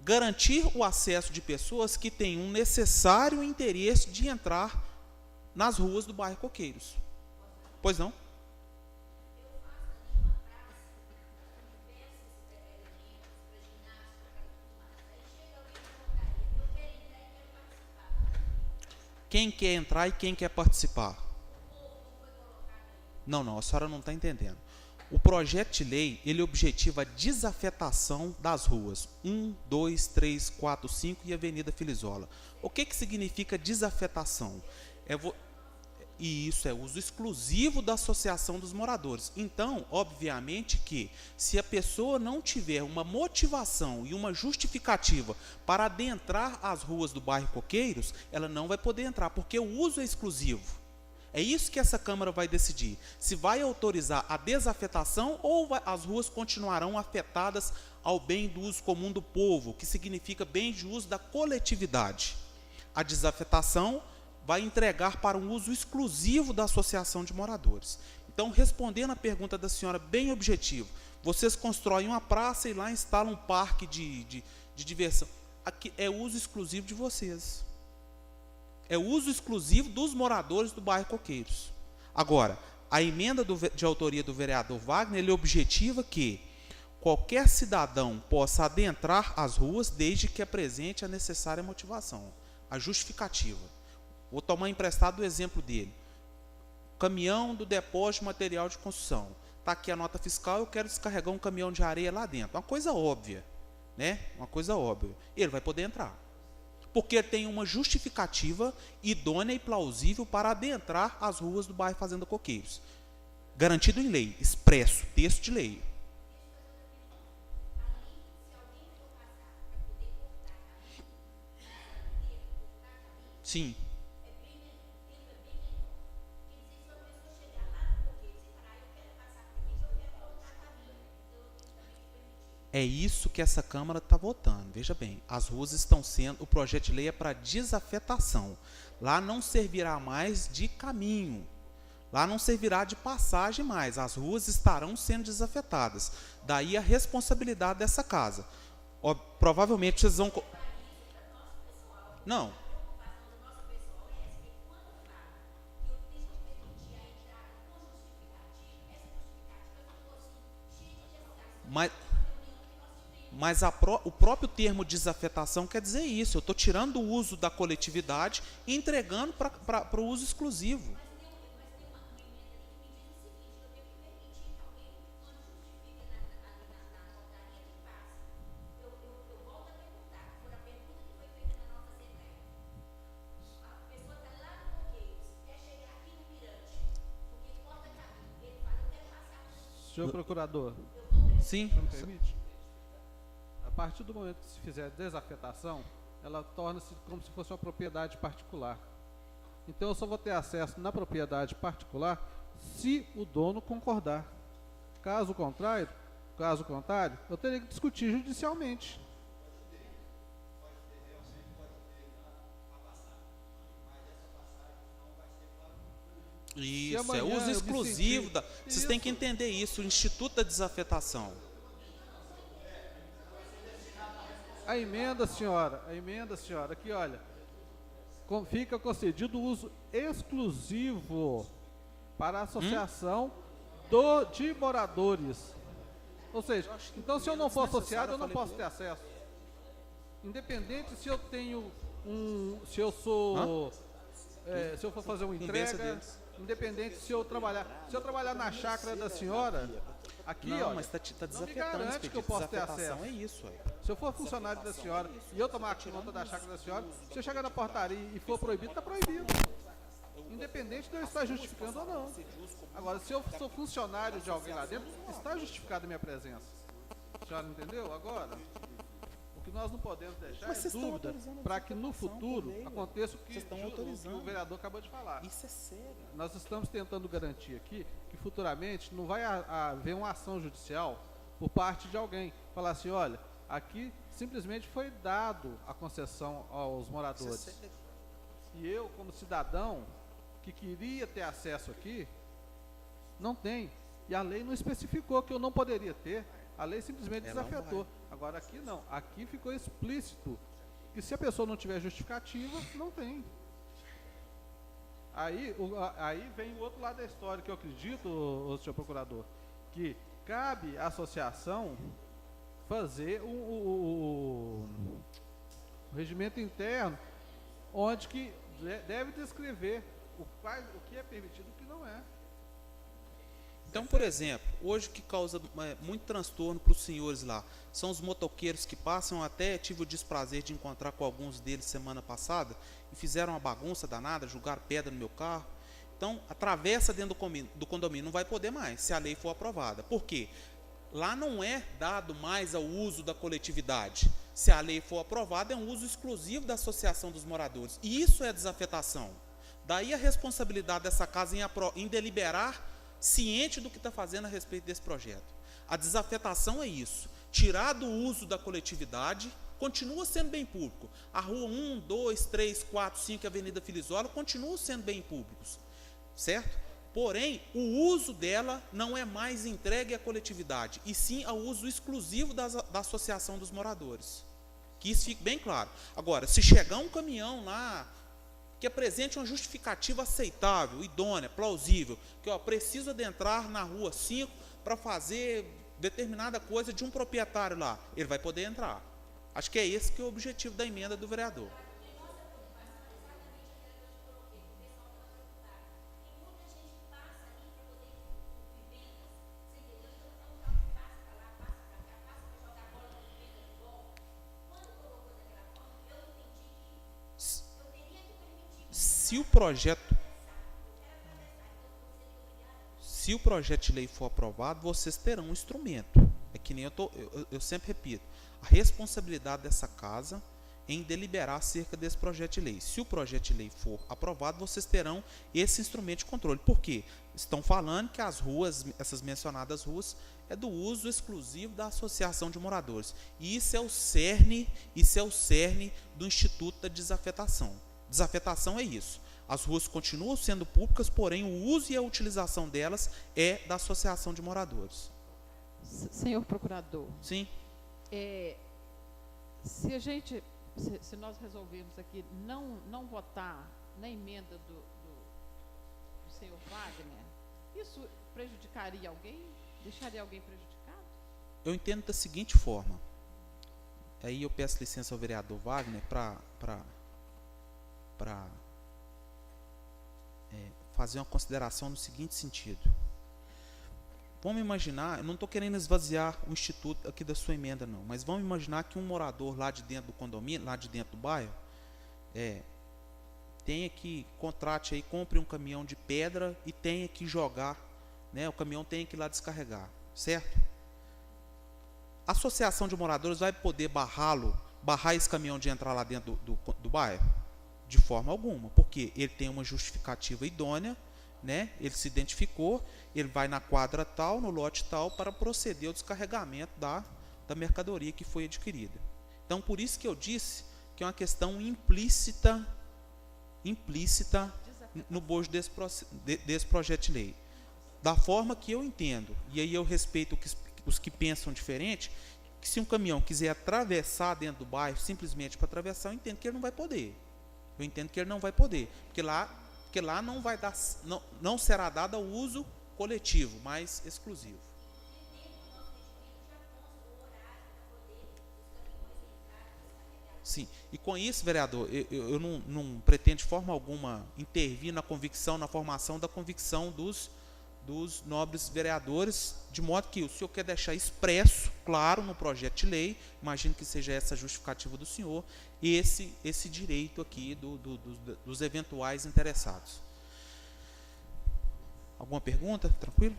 Garantir o acesso de pessoas que têm um necessário interesse de entrar nas ruas do bairro Coqueiros. Pois não? Quem quer entrar e quem quer participar? Não, a senhora não está entendendo. O projeto de lei, ele objetiva a desafetação das ruas 1, 2, 3, 4, 5 e Avenida Filizola. O que significa desafetação? Isso é uso exclusivo da associação dos moradores. Então, obviamente que, se a pessoa não tiver uma motivação e uma justificativa para adentrar as ruas do bairro Coqueiros, ela não vai poder entrar, porque o uso é exclusivo. É isso que essa Câmara vai decidir. Se vai autorizar a desafetação ou as ruas continuarão afetadas ao bem do uso comum do povo, que significa bem de uso da coletividade. A desafetação vai entregar para um uso exclusivo da associação de moradores. Então, respondendo à pergunta da senhora, bem objetivo, vocês constroem uma praça e lá instalam um parque de diversão. Aqui é uso exclusivo de vocês. É uso exclusivo dos moradores do bairro Coqueiros. Agora, a emenda de autoria do vereador Wagner, ele objetiva que qualquer cidadão possa adentrar as ruas desde que apresente a necessária motivação, a justificativa. Vou tomar emprestado o exemplo dele. Caminhão do depósito de material de construção. Está aqui a nota fiscal, eu quero descarregar um caminhão de areia lá dentro. Uma coisa óbvia, né? Uma coisa óbvia. Ele vai poder entrar. Porque tem uma justificativa idônea e plausível para adentrar as ruas do bairro Fazenda Coqueiros. Garantido em lei, expresso, texto de lei. Sim. É isso que essa Câmara está votando. Veja bem, as ruas estão sendo, o projeto de lei é para desafetação. Lá não servirá mais de caminho. Lá não servirá de passagem mais. As ruas estarão sendo desafetadas. Daí a responsabilidade dessa casa. Ó, provavelmente vocês vão... Não. Mas o próprio termo desafetação quer dizer isso. Eu estou tirando o uso da coletividade e entregando para o uso exclusivo. Senhor procurador, Sim. me permite? A partir do momento que se fizer desafetação, ela torna-se como se fosse uma propriedade particular. Então eu só vou ter acesso na propriedade particular se o dono concordar. Caso contrário, eu teria que discutir judicialmente. Isso, é uso exclusivo. Vocês têm que entender isso, o Instituto da Desafetação. A emenda, senhora, aqui, olha, fica concedido o uso exclusivo para a associação de moradores. Ou seja, então se eu não for associado, eu não posso ter acesso. Independente se eu tenho se eu for fazer uma entrega, independente se eu trabalhar na chácara da senhora, aqui, não, ó, mas tá desafetando, não me garante que eu posso ter acesso. É isso, aí. Se eu for funcionário da senhora e eu tomar conta da chácara da senhora, se eu chegar na portaria e for proibido, está proibido. Independente de eu estar justificando ou não. Agora, se eu sou funcionário de alguém lá dentro, está justificada a minha presença. A senhora entendeu? Agora, o que nós não podemos deixar é dúvida para que no futuro aconteça o que o vereador acabou de falar. Isso é sério. Nós estamos tentando garantir aqui que futuramente não vai haver uma ação judicial por parte de alguém. Falar assim, olha, aqui simplesmente foi dado a concessão aos moradores. E eu, como cidadão que queria ter acesso aqui, não tem. E a lei não especificou que eu não poderia ter. A lei simplesmente desafetou. Agora aqui não. Aqui ficou explícito que se a pessoa não tiver justificativa, não tem. Aí vem o outro lado da história que eu acredito, senhor procurador, que cabe à associação fazer o regimento interno, onde que deve descrever o que é permitido e o que não é. Então, por exemplo, hoje o que causa muito transtorno para os senhores lá são os motoqueiros que passam. Até tive o desprazer de encontrar com alguns deles semana passada e fizeram uma bagunça danada, jogaram pedra no meu carro. Então, atravessa dentro do condomínio, não vai poder mais, se a lei for aprovada. Por quê? Lá não é dado mais ao uso da coletividade. Se a lei for aprovada, é um uso exclusivo da associação dos moradores. E isso é desafetação. Daí a responsabilidade dessa casa em deliberar ciente do que está fazendo a respeito desse projeto. A desafetação é isso. Tirar do uso da coletividade, continua sendo bem público. A rua 1, 2, 3, 4, 5, Avenida Filizola, continuam sendo bem públicos. Certo? Porém, o uso dela não é mais entregue à coletividade, e sim ao uso exclusivo da associação dos moradores. Que isso fique bem claro. Agora, se chegar um caminhão lá que apresente uma justificativa aceitável, idônea, plausível, que preciso adentrar na rua 5 para fazer determinada coisa de um proprietário lá, ele vai poder entrar. Acho que é esse que é o objetivo da emenda do vereador. Se o projeto de lei for aprovado, vocês terão um instrumento. É que nem eu sempre repito, a responsabilidade dessa casa em deliberar acerca desse projeto de lei. Se o projeto de lei for aprovado, vocês terão esse instrumento de controle. Por quê? Estão falando que as ruas, essas mencionadas ruas, é do uso exclusivo da associação de moradores. E isso é o cerne do Instituto da Desafetação. Desafetação é isso. As ruas continuam sendo públicas, porém o uso e a utilização delas é da associação de moradores. Senhor procurador. Sim. Se nós resolvermos aqui não votar na emenda do senhor Wagner, isso prejudicaria alguém? Deixaria alguém prejudicado? Eu entendo da seguinte forma. Aí eu peço licença ao vereador Wagner para fazer uma consideração no seguinte sentido. Vamos imaginar, eu não estou querendo esvaziar o instituto aqui da sua emenda não, mas vamos imaginar que um morador lá de dentro do condomínio, lá de dentro do bairro, tenha que, contrate aí, compre um caminhão de pedra e tenha que jogar, né, o caminhão tenha que ir lá descarregar, certo? A associação de moradores vai poder barrar esse caminhão de entrar lá dentro do bairro? De forma alguma, porque ele tem uma justificativa idônea, né? Ele se identificou, ele vai na quadra tal, no lote tal, para proceder ao descarregamento da mercadoria que foi adquirida. Então, por isso que eu disse que é uma questão implícita no bojo desse projeto de lei. Da forma que eu entendo, e aí eu respeito os que pensam diferente, que se um caminhão quiser atravessar dentro do bairro, simplesmente para atravessar, eu entendo que ele não vai poder. Porque lá não vai dar, não será dado ao uso coletivo, mas exclusivo. Sim, e com isso, vereador, eu não pretendo de forma alguma intervir na formação da convicção dos nobres vereadores, de modo que o senhor quer deixar expresso, claro, no projeto de lei, imagino que seja essa a justificativa do senhor, esse direito aqui dos eventuais interessados. Alguma pergunta? Tranquilo?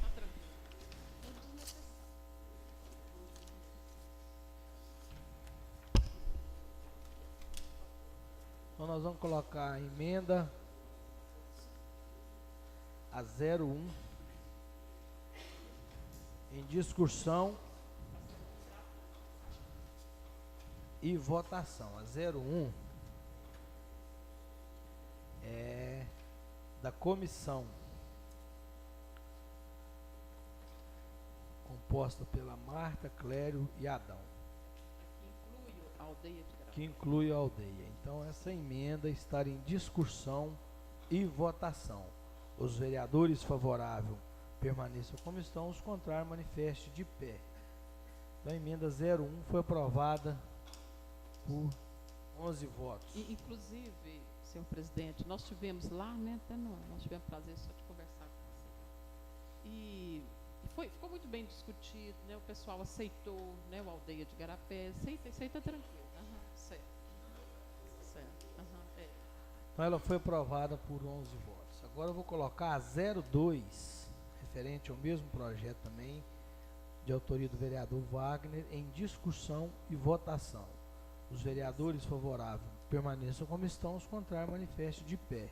Então nós vamos colocar a emenda a 01 em discussão e votação. A 01 é da comissão, composta pela Marta, Clério e Adão, que inclui a aldeia. Então essa emenda está em discussão e votação. Os vereadores favoráveis permaneçam como estão, os contrários manifestem de pé. Então a emenda 01 foi aprovada por 11 votos. Inclusive, senhor presidente, nós tivemos lá, né, nós tivemos prazer só de conversar com você. E ficou muito bem discutido, né, o pessoal aceitou, né, o Aldeia de Garapé, aceita tranquilo. Certo. Então ela foi aprovada por 11 votos. Agora eu vou colocar a 02, referente ao mesmo projeto também, de autoria do vereador Wagner, em discussão e votação. Os vereadores favoráveis permaneçam como estão, os contrários manifestem de pé.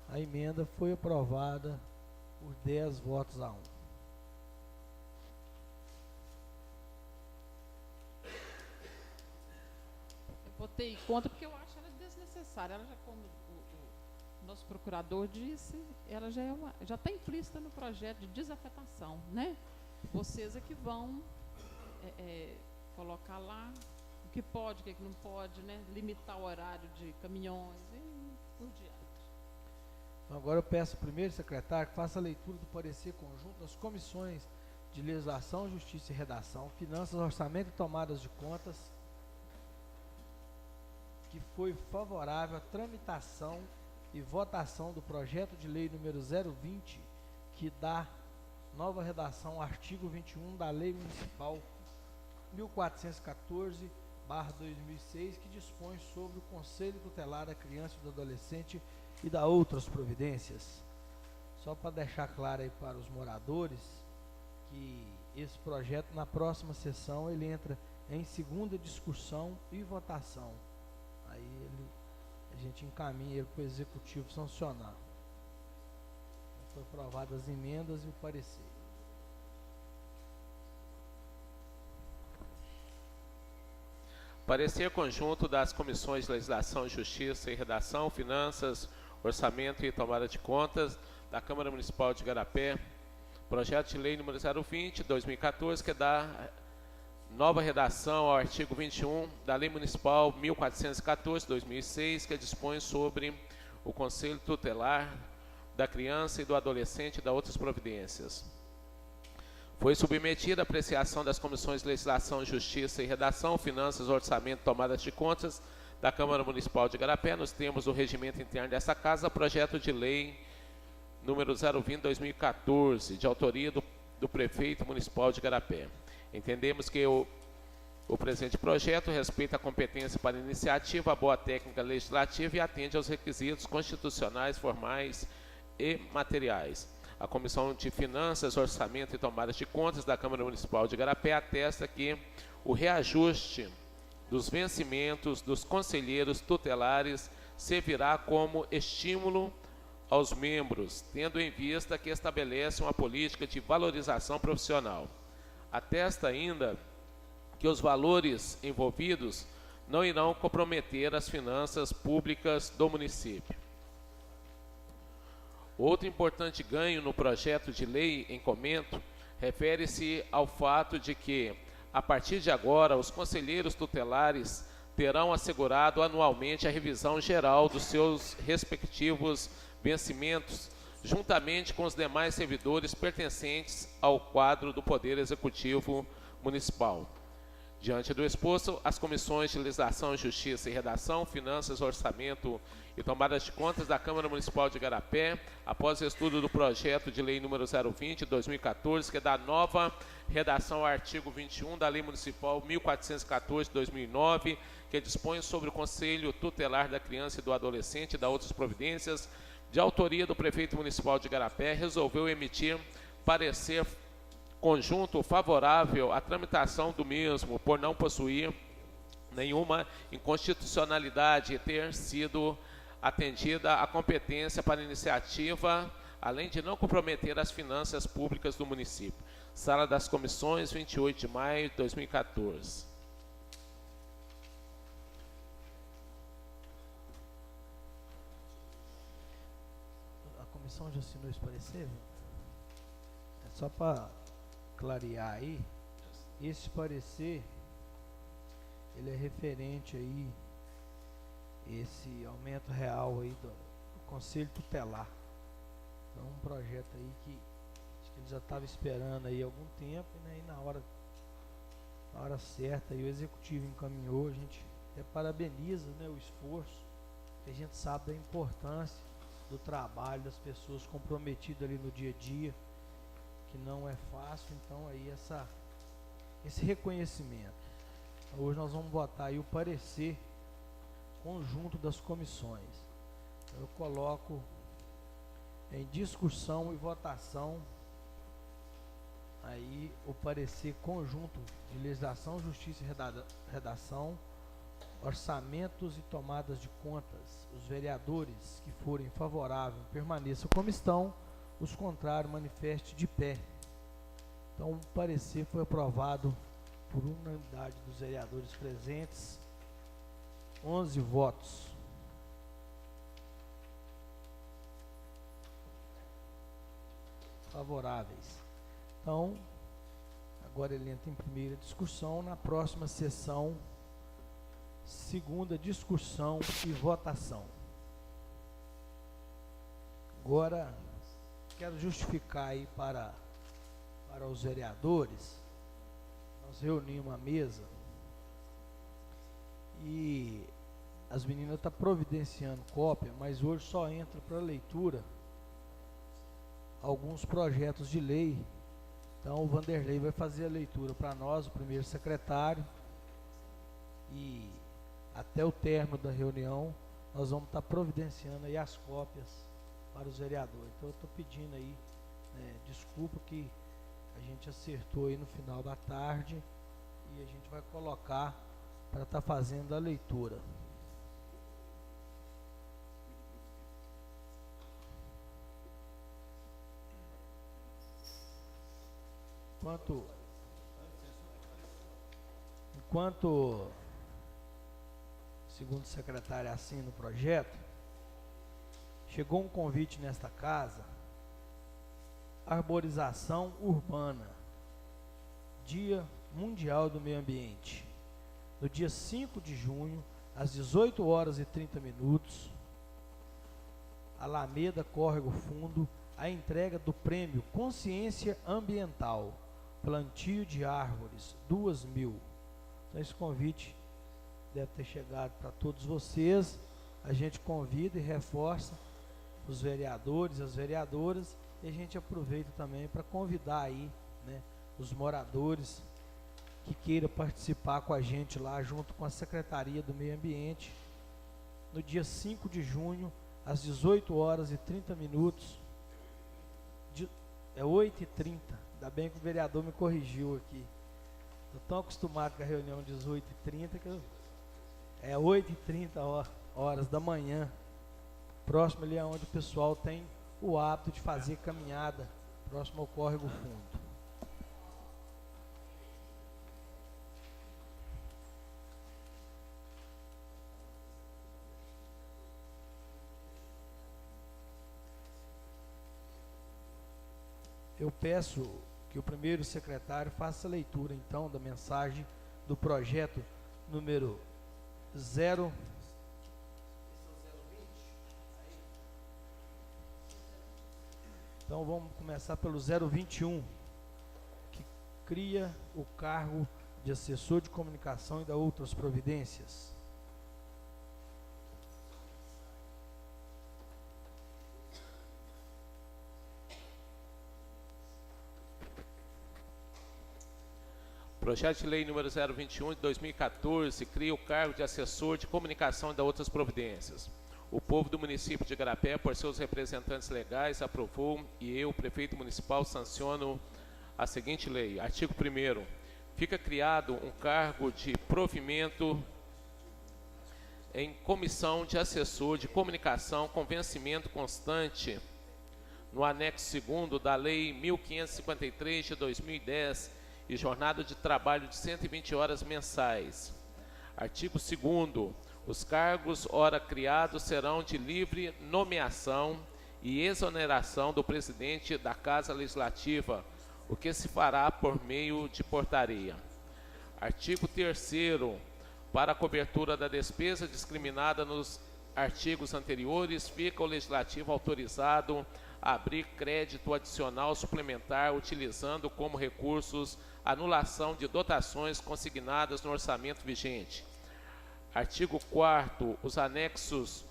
A emenda foi aprovada por 10 votos a 1. Eu votei contra porque eu acho ela desnecessária. Ela já, como o nosso procurador disse, ela já está implícita no projeto de desafetação, né? Vocês é que vão colocar lá o que pode, o que não pode, né? Limitar o horário de caminhões e por diante. Então agora eu peço ao primeiro secretário que faça a leitura do parecer conjunto das comissões de Legislação, Justiça e Redação, Finanças, Orçamento e Tomadas de Contas, que foi favorável à tramitação e votação do projeto de lei número 020, que dá nova redação ao artigo 21 da Lei Municipal 1414/2006, que dispõe sobre o Conselho Tutelar da Criança e do Adolescente e da outras providências. Só para deixar claro aí para os moradores que esse projeto, na próxima sessão, ele entra em segunda discussão e votação. Aí a gente encaminha ele para o executivo sancionar. Foi aprovadas as emendas e o parecer. Parecer conjunto das comissões de Legislação, Justiça e Redação, Finanças, Orçamento e Tomada de Contas da Câmara Municipal de Igarapé. Projeto de Lei número 020/2014, que dá nova redação ao artigo 21 da Lei Municipal 1414/2006, que dispõe sobre o Conselho Tutelar da Criança e do Adolescente e da outras providências. Foi submetida à apreciação das comissões de Legislação, Justiça e Redação, Finanças, Orçamento e Tomadas de Contas da Câmara Municipal de Igarapé, nos termos do regimento interno dessa casa, projeto de lei número 020/2014, de autoria do prefeito municipal de Igarapé. Entendemos que o presente projeto respeita a competência para iniciativa, a boa técnica legislativa e atende aos requisitos constitucionais, formais e materiais. A Comissão de Finanças, Orçamento e Tomadas de Contas da Câmara Municipal de Igarapé atesta que o reajuste dos vencimentos dos conselheiros tutelares servirá como estímulo aos membros, tendo em vista que estabelece uma política de valorização profissional. Atesta ainda que os valores envolvidos não irão comprometer as finanças públicas do município. Outro importante ganho no projeto de lei em comento refere-se ao fato de que, a partir de agora, os conselheiros tutelares terão assegurado anualmente a revisão geral dos seus respectivos vencimentos, juntamente com os demais servidores pertencentes ao quadro do Poder Executivo Municipal. Diante do exposto, as comissões de Legislação, Justiça e Redação, Finanças, Orçamento e Tomadas de Contas da Câmara Municipal de Igarapé, após o estudo do projeto de lei número 020/2014, que dá nova redação ao artigo 21 da Lei Municipal 1414/2009, que dispõe sobre o Conselho Tutelar da Criança e do Adolescente e da outras providências, de autoria do prefeito municipal de Igarapé, resolveu emitir parecer conjunto favorável à tramitação do mesmo, por não possuir nenhuma inconstitucionalidade e ter sido atendida a competência para iniciativa, além de não comprometer as finanças públicas do município. Sala das Comissões, 28 de maio de 2014. A comissão já assinou esse parecer? É só para clarear aí, esse parecer ele é referente aí esse aumento real aí do Conselho Tutelar. Então um projeto aí que acho que ele já estava esperando aí há algum tempo, né, e na hora certa aí o executivo encaminhou. A gente até parabeniza, né, o esforço, que a gente sabe da importância do trabalho das pessoas comprometidas ali no dia a dia, que não é fácil. Então aí esse reconhecimento. Hoje nós vamos votar aí o parecer conjunto das comissões. Eu coloco em discussão e votação aí o parecer conjunto de Legislação, Justiça e Redação, Orçamentos e Tomadas de Contas. Os vereadores que forem favoráveis permaneçam como estão, os contrários manifestem de pé. Então o parecer foi aprovado por unanimidade dos vereadores presentes, 11 votos. Favoráveis. Então, agora ele entra em primeira discussão, na próxima sessão, segunda discussão e votação. Agora, quero justificar aí para os vereadores. Nós reunimos uma mesa e as meninas estão providenciando cópia, mas hoje só entra para leitura alguns projetos de lei. Então o Vanderlei vai fazer a leitura para nós, o primeiro secretário, e até o término da reunião nós vamos estar providenciando aí as cópias para os vereadores. Então eu estou pedindo aí, desculpa que a gente acertou aí no final da tarde e a gente vai colocar para estar fazendo a leitura. Enquanto segundo o secretário assina o projeto, chegou um convite nesta casa, arborização urbana, Dia Mundial do Meio Ambiente, no dia 5 de junho, às 18 horas e 30 minutos, Alameda Córrego Fundo, a entrega do prêmio Consciência Ambiental, plantio de árvores, 2.000. Então esse convite deve ter chegado para todos vocês. A gente convida e reforça os vereadores, as vereadoras, e a gente aproveita também para convidar aí, né, os moradores que queiram participar com a gente lá, junto com a Secretaria do Meio Ambiente, no dia 5 de junho, às 18 horas e 30 minutos, é 8h30, ainda bem que o vereador me corrigiu aqui. Estou tão acostumado com a reunião de 18h30 que é 8h30 horas da manhã, próximo ali onde o pessoal tem o hábito de fazer caminhada, próximo ao Córrego Fundo. Eu peço que o primeiro secretário faça a leitura, então, da mensagem do projeto número 0. Então, vamos começar pelo 021, que cria o cargo de assessor de comunicação e dá outras providências. Projeto de Lei número 021 de 2014 cria o cargo de assessor de comunicação e dá outras providências. O povo do município de Igarapé, por seus representantes legais, aprovou e eu, prefeito municipal, sanciono a seguinte lei. Artigo 1º. Fica criado um cargo de provimento em comissão de assessor de comunicação com vencimento constante no anexo 2º da Lei 1553 de 2010 e jornada de trabalho de 120 horas mensais. Artigo 2º. Os cargos ora criados serão de livre nomeação e exoneração do presidente da Casa Legislativa, o que se fará por meio de portaria. Artigo 3º. Para a cobertura da despesa discriminada nos artigos anteriores, fica o Legislativo autorizado a abrir crédito adicional suplementar, utilizando como recursos a anulação de dotações consignadas no orçamento vigente. Artigo 4º. Os anexos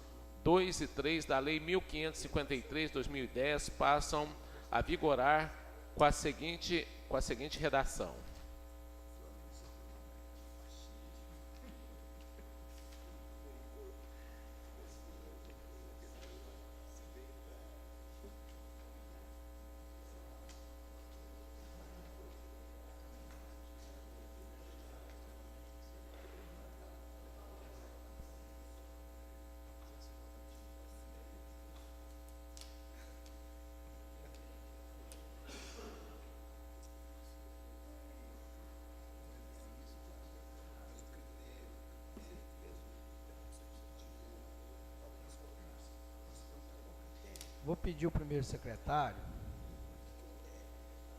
2 e 3 da Lei 1553 de 2010 passam a vigorar com a seguinte redação. Vou pedir ao primeiro secretário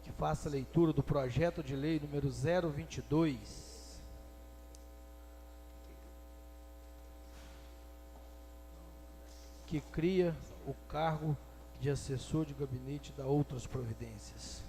que faça a leitura do projeto de lei número 022, que cria o cargo de assessor de gabinete e dá outras providências.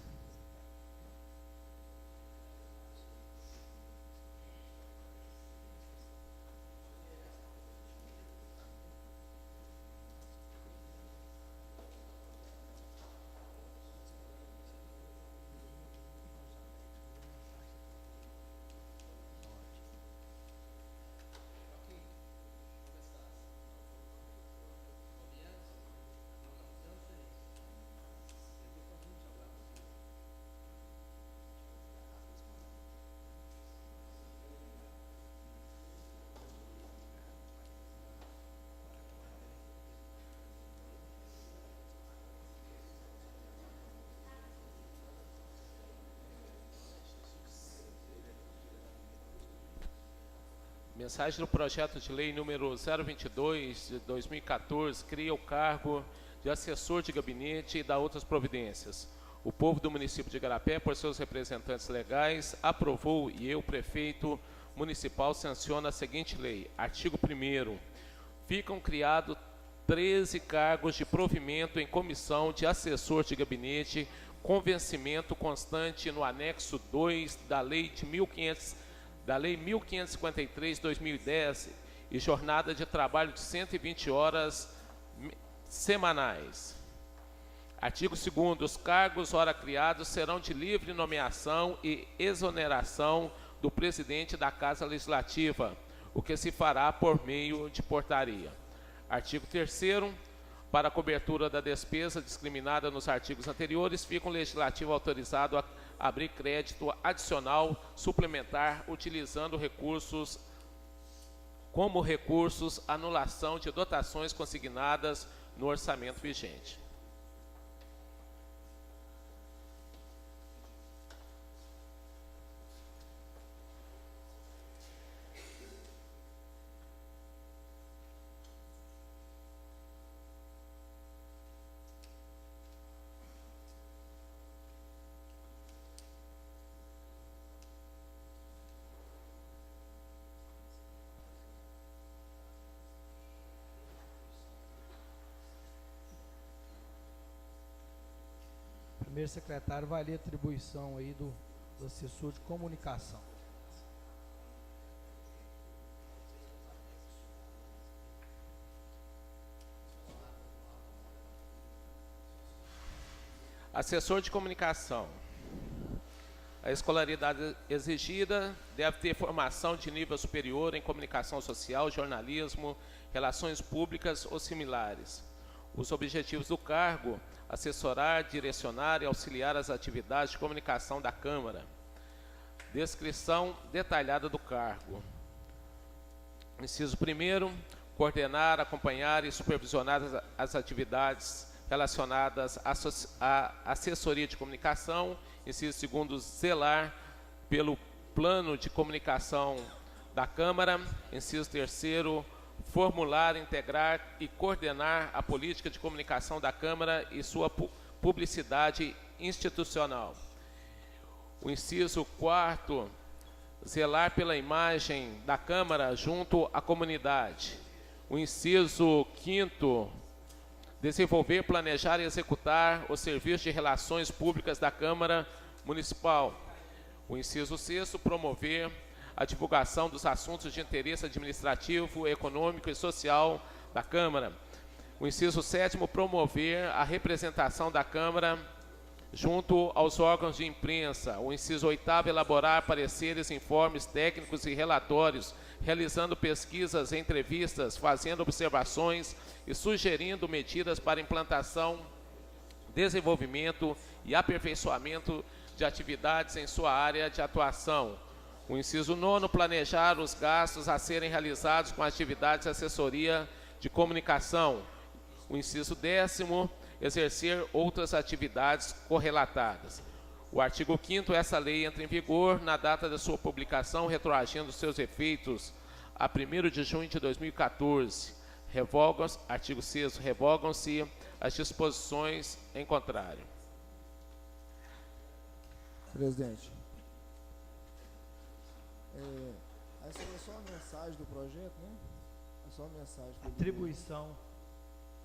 Mensagem do projeto de lei número 022 de 2014 cria o cargo de assessor de gabinete e dá outras providências. O povo do município de Igarapé, por seus representantes legais, aprovou e eu, prefeito municipal, sanciono a seguinte lei. Artigo 1º. Ficam criados 13 cargos de provimento em comissão de assessor de gabinete, com vencimento constante no anexo 2 da Lei 1553/2010 e jornada de trabalho de 120 horas semanais. Artigo 2º. Os cargos ora criados serão de livre nomeação e exoneração do presidente da Casa Legislativa, o que se fará por meio de portaria. Artigo 3º. Para a cobertura da despesa discriminada nos artigos anteriores, fica o Legislativo autorizado a abrir crédito adicional suplementar, utilizando recursos como recursos anulação de dotações consignadas no orçamento vigente. Primeiro secretário, vai ler a atribuição aí do assessor de comunicação. Assessor de comunicação. A escolaridade exigida deve ter formação de nível superior em comunicação social, jornalismo, relações públicas ou similares. Os objetivos do cargo: assessorar, direcionar e auxiliar as atividades de comunicação da Câmara. Descrição detalhada do cargo. Inciso 1º, coordenar, acompanhar e supervisionar as atividades relacionadas à assessoria de comunicação. Inciso 2º, zelar pelo plano de comunicação da Câmara. Inciso 3º, formular, integrar e coordenar a política de comunicação da Câmara e sua publicidade institucional. O inciso 4º, zelar pela imagem da Câmara junto à comunidade. O inciso 5º, desenvolver, planejar e executar os serviços de relações públicas da Câmara Municipal. O inciso 6º, promover a divulgação dos assuntos de interesse administrativo, econômico e social da Câmara. O inciso 7º, promover a representação da Câmara junto aos órgãos de imprensa. O inciso 8º, elaborar pareceres, informes técnicos e relatórios, realizando pesquisas, entrevistas, fazendo observações e sugerindo medidas para implantação, desenvolvimento e aperfeiçoamento de atividades em sua área de atuação. O inciso 9º, planejar os gastos a serem realizados com atividades de assessoria de comunicação. O inciso 10º, exercer outras atividades correlatadas. O artigo 5º, essa lei entra em vigor na data da sua publicação, retroagindo seus efeitos a 1º de junho de 2014. Artigo 6º, revogam-se as disposições em contrário. Presidente. Essa é só a mensagem do projeto, né? É só a mensagem. Atribuição.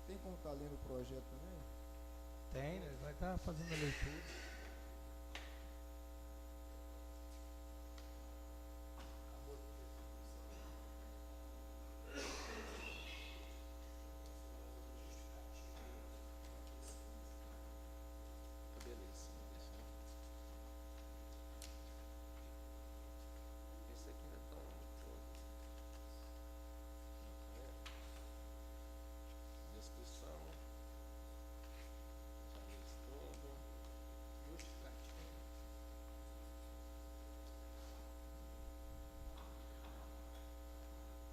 Tem como estar lendo o projeto também? Tem, né? Vai estar fazendo a leitura.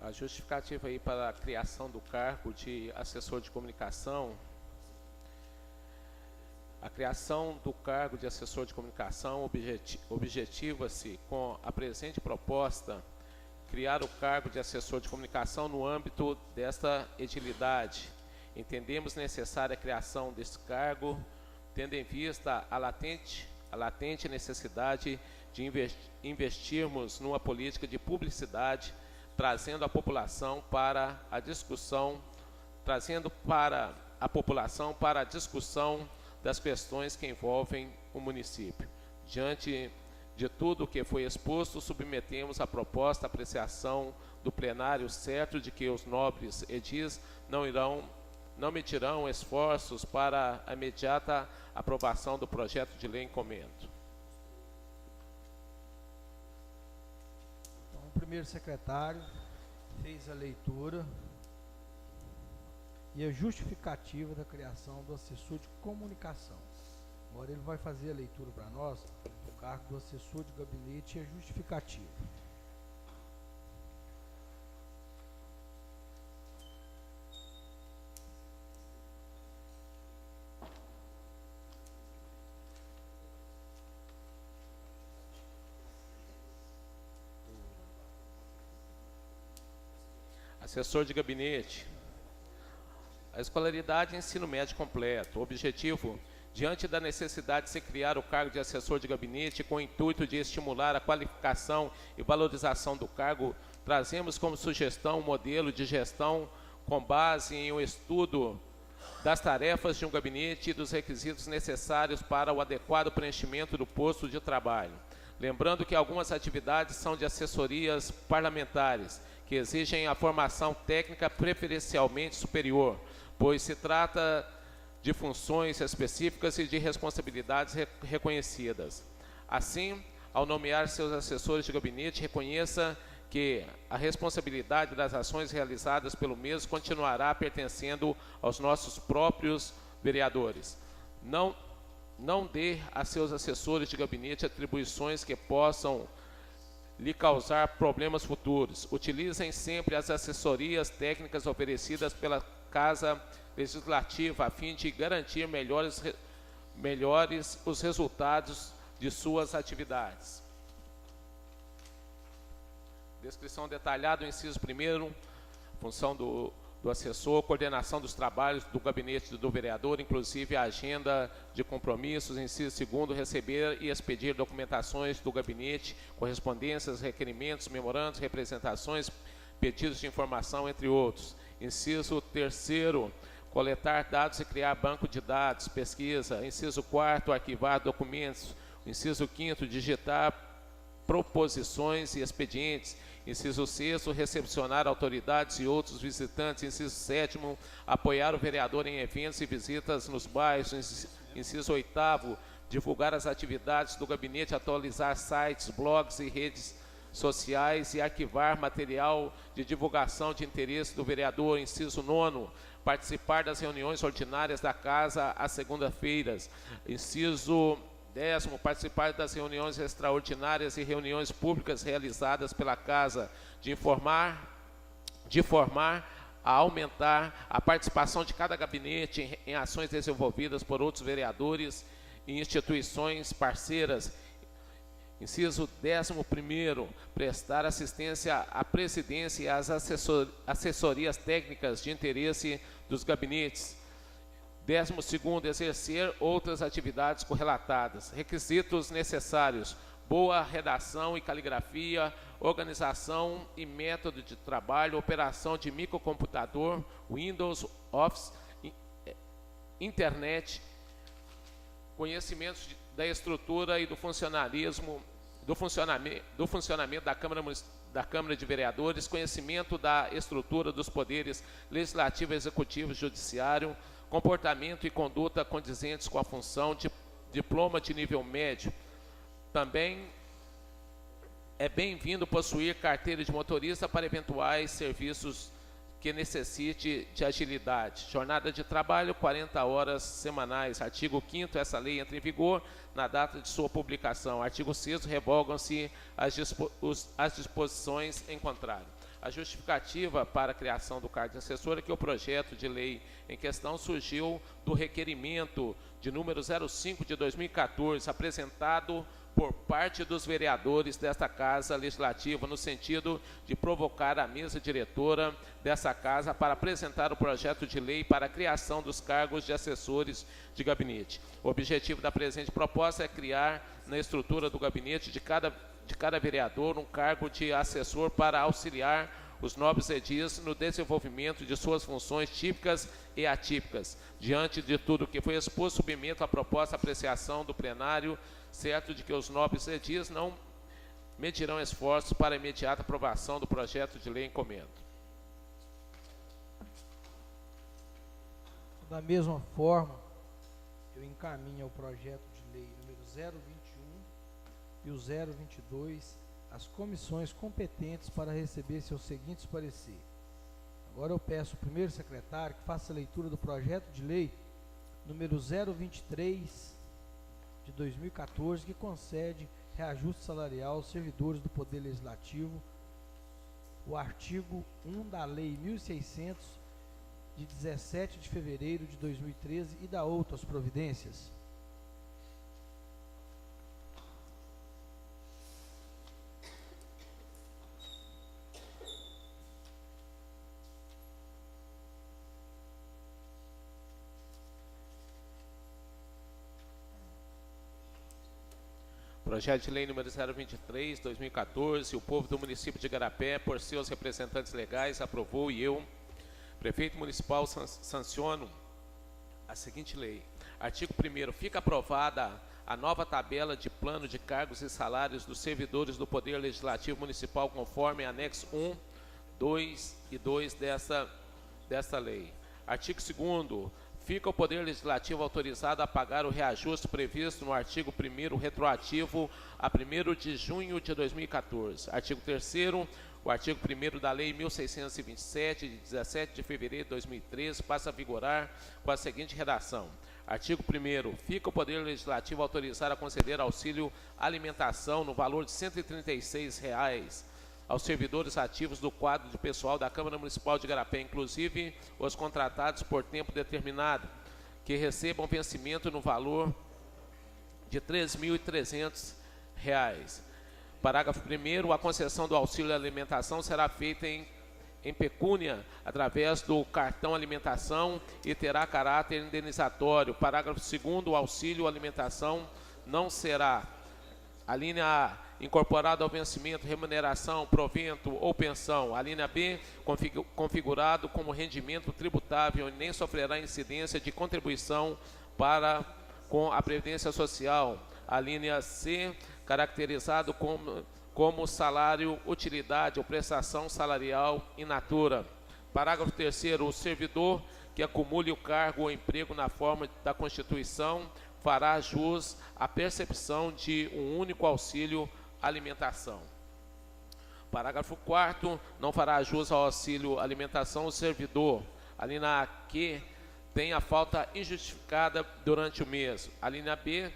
A justificativa aí para a criação do cargo de assessor de comunicação. A criação do cargo de assessor de comunicação objetiva-se com a presente proposta criar o cargo de assessor de comunicação no âmbito desta edilidade. Entendemos necessária a criação desse cargo, tendo em vista a latente necessidade de investirmos numa política de publicidade, trazendo a população para a discussão das questões que envolvem o município. Diante de tudo o que foi exposto, submetemos a proposta à apreciação do plenário, certo de que os nobres edis não medirão esforços para a imediata aprovação do projeto de lei em comento. Então, o primeiro secretário fez a leitura e a justificativa da criação do assessor de comunicação. Agora ele vai fazer a leitura para nós do cargo do assessor de gabinete e a justificativa. Assessor de gabinete. A escolaridade e ensino médio completo. O objetivo, diante da necessidade de se criar o cargo de assessor de gabinete com o intuito de estimular a qualificação e valorização do cargo, trazemos como sugestão um modelo de gestão com base em um estudo das tarefas de um gabinete e dos requisitos necessários para o adequado preenchimento do posto de trabalho. Lembrando que algumas atividades são de assessorias parlamentares, que exigem a formação técnica preferencialmente superior, pois se trata de funções específicas e de responsabilidades reconhecidas. Assim, ao nomear seus assessores de gabinete, reconheça que a responsabilidade das ações realizadas pelo mesmo continuará pertencendo aos nossos próprios vereadores. Não dê a seus assessores de gabinete atribuições que possam lhe causar problemas futuros. Utilizem sempre as assessorias técnicas oferecidas pela Casa Legislativa a fim de garantir melhores os resultados de suas atividades. Descrição detalhada, o inciso 1º, função do assessor, coordenação dos trabalhos do gabinete do vereador, inclusive a agenda de compromissos. Inciso 2º, receber e expedir documentações do gabinete, correspondências, requerimentos, memorandos, representações, pedidos de informação, entre outros. Inciso 3º, coletar dados e criar banco de dados, pesquisa. Inciso 4º, arquivar documentos. Inciso 5º, digitar proposições e expedientes. Inciso 6º, recepcionar autoridades e outros visitantes. Inciso 7º, apoiar o vereador em eventos e visitas nos bairros. Inciso 8º, divulgar as atividades do gabinete, atualizar sites, blogs e redes sociais e arquivar material de divulgação de interesse do vereador. Inciso 9º, participar das reuniões ordinárias da casa às segundas-feiras. Inciso 10º, participar das reuniões extraordinárias e reuniões públicas realizadas pela casa, de formar a aumentar a participação de cada gabinete em ações desenvolvidas por outros vereadores e instituições parceiras. Inciso 11º, prestar assistência à presidência e às assessorias técnicas de interesse dos gabinetes. 12º, exercer outras atividades correlatadas. Requisitos necessários: boa redação e caligrafia, organização e método de trabalho, operação de microcomputador, Windows, Office, internet, conhecimentos da estrutura e do funcionamento da Câmara de Vereadores, conhecimento da estrutura dos poderes legislativo, executivo e judiciário, comportamento e conduta condizentes com a função, de diploma de nível médio. Também é bem-vindo possuir carteira de motorista para eventuais serviços que necessite de agilidade. Jornada de trabalho, 40 horas semanais. Artigo 5º, essa lei entra em vigor na data de sua publicação. Artigo 6º, revogam-se as disposições em contrário. A justificativa para a criação do cargo de assessor é que o projeto de lei em questão surgiu do requerimento de número 05 de 2014, apresentado por parte dos vereadores desta Casa Legislativa, no sentido de provocar a mesa diretora dessa Casa para apresentar o projeto de lei para a criação dos cargos de assessores de gabinete. O objetivo da presente proposta é criar na estrutura do gabinete de cada vereador um cargo de assessor para auxiliar os nobres edis no desenvolvimento de suas funções típicas e atípicas. Diante de tudo que foi exposto, submeto a proposta à apreciação do plenário, certo de que os nobres edis não medirão esforços para a imediata aprovação do projeto de lei em comento. Da mesma forma, eu encaminho o projeto de lei número 021 e o 022 às comissões competentes para receber seus seguintes pareceres. Agora eu peço ao primeiro secretário que faça a leitura do projeto de lei número 023 de 2014, que concede reajuste salarial aos servidores do Poder Legislativo, o artigo 1 da Lei 1.600, de 17 de fevereiro de 2013 e da outras providências. Projeto de lei número 023, 2014, o povo do município de Igarapé, por seus representantes legais, aprovou e eu, prefeito municipal, sanciono a seguinte lei. Artigo 1º, fica aprovada a nova tabela de plano de cargos e salários dos servidores do Poder Legislativo Municipal, conforme anexo 1, 2 e 2 desta lei. Artigo 2º, fica o Poder Legislativo autorizado a pagar o reajuste previsto no artigo 1º, retroativo a 1º de junho de 2014. Artigo 3º, o artigo 1º da Lei 1.627, de 17 de fevereiro de 2013, passa a vigorar com a seguinte redação. Artigo 1º, fica o Poder Legislativo autorizado a conceder auxílio alimentação no valor de R$ 136 aos servidores ativos do quadro de pessoal da Câmara Municipal de Igarapé, inclusive os contratados por tempo determinado, que recebam vencimento no valor de R$ 3.300. Parágrafo 1º, a concessão do auxílio alimentação será feita em pecúnia, através do cartão alimentação e terá caráter indenizatório. Parágrafo 2º, o auxílio alimentação não será, a linha A, incorporado ao vencimento, remuneração, provento ou pensão. A linha B, configurado como rendimento tributável e nem sofrerá incidência de contribuição com a Previdência Social. A linha C, caracterizado como salário, utilidade ou prestação salarial in natura. Parágrafo 3º, o servidor que acumule o cargo ou emprego na forma da Constituição fará jus à percepção de um único auxílio alimentação. Parágrafo 4º, não fará jus ao auxílio alimentação o servidor, a linha A, que tem a falta injustificada durante o mês. A linha B,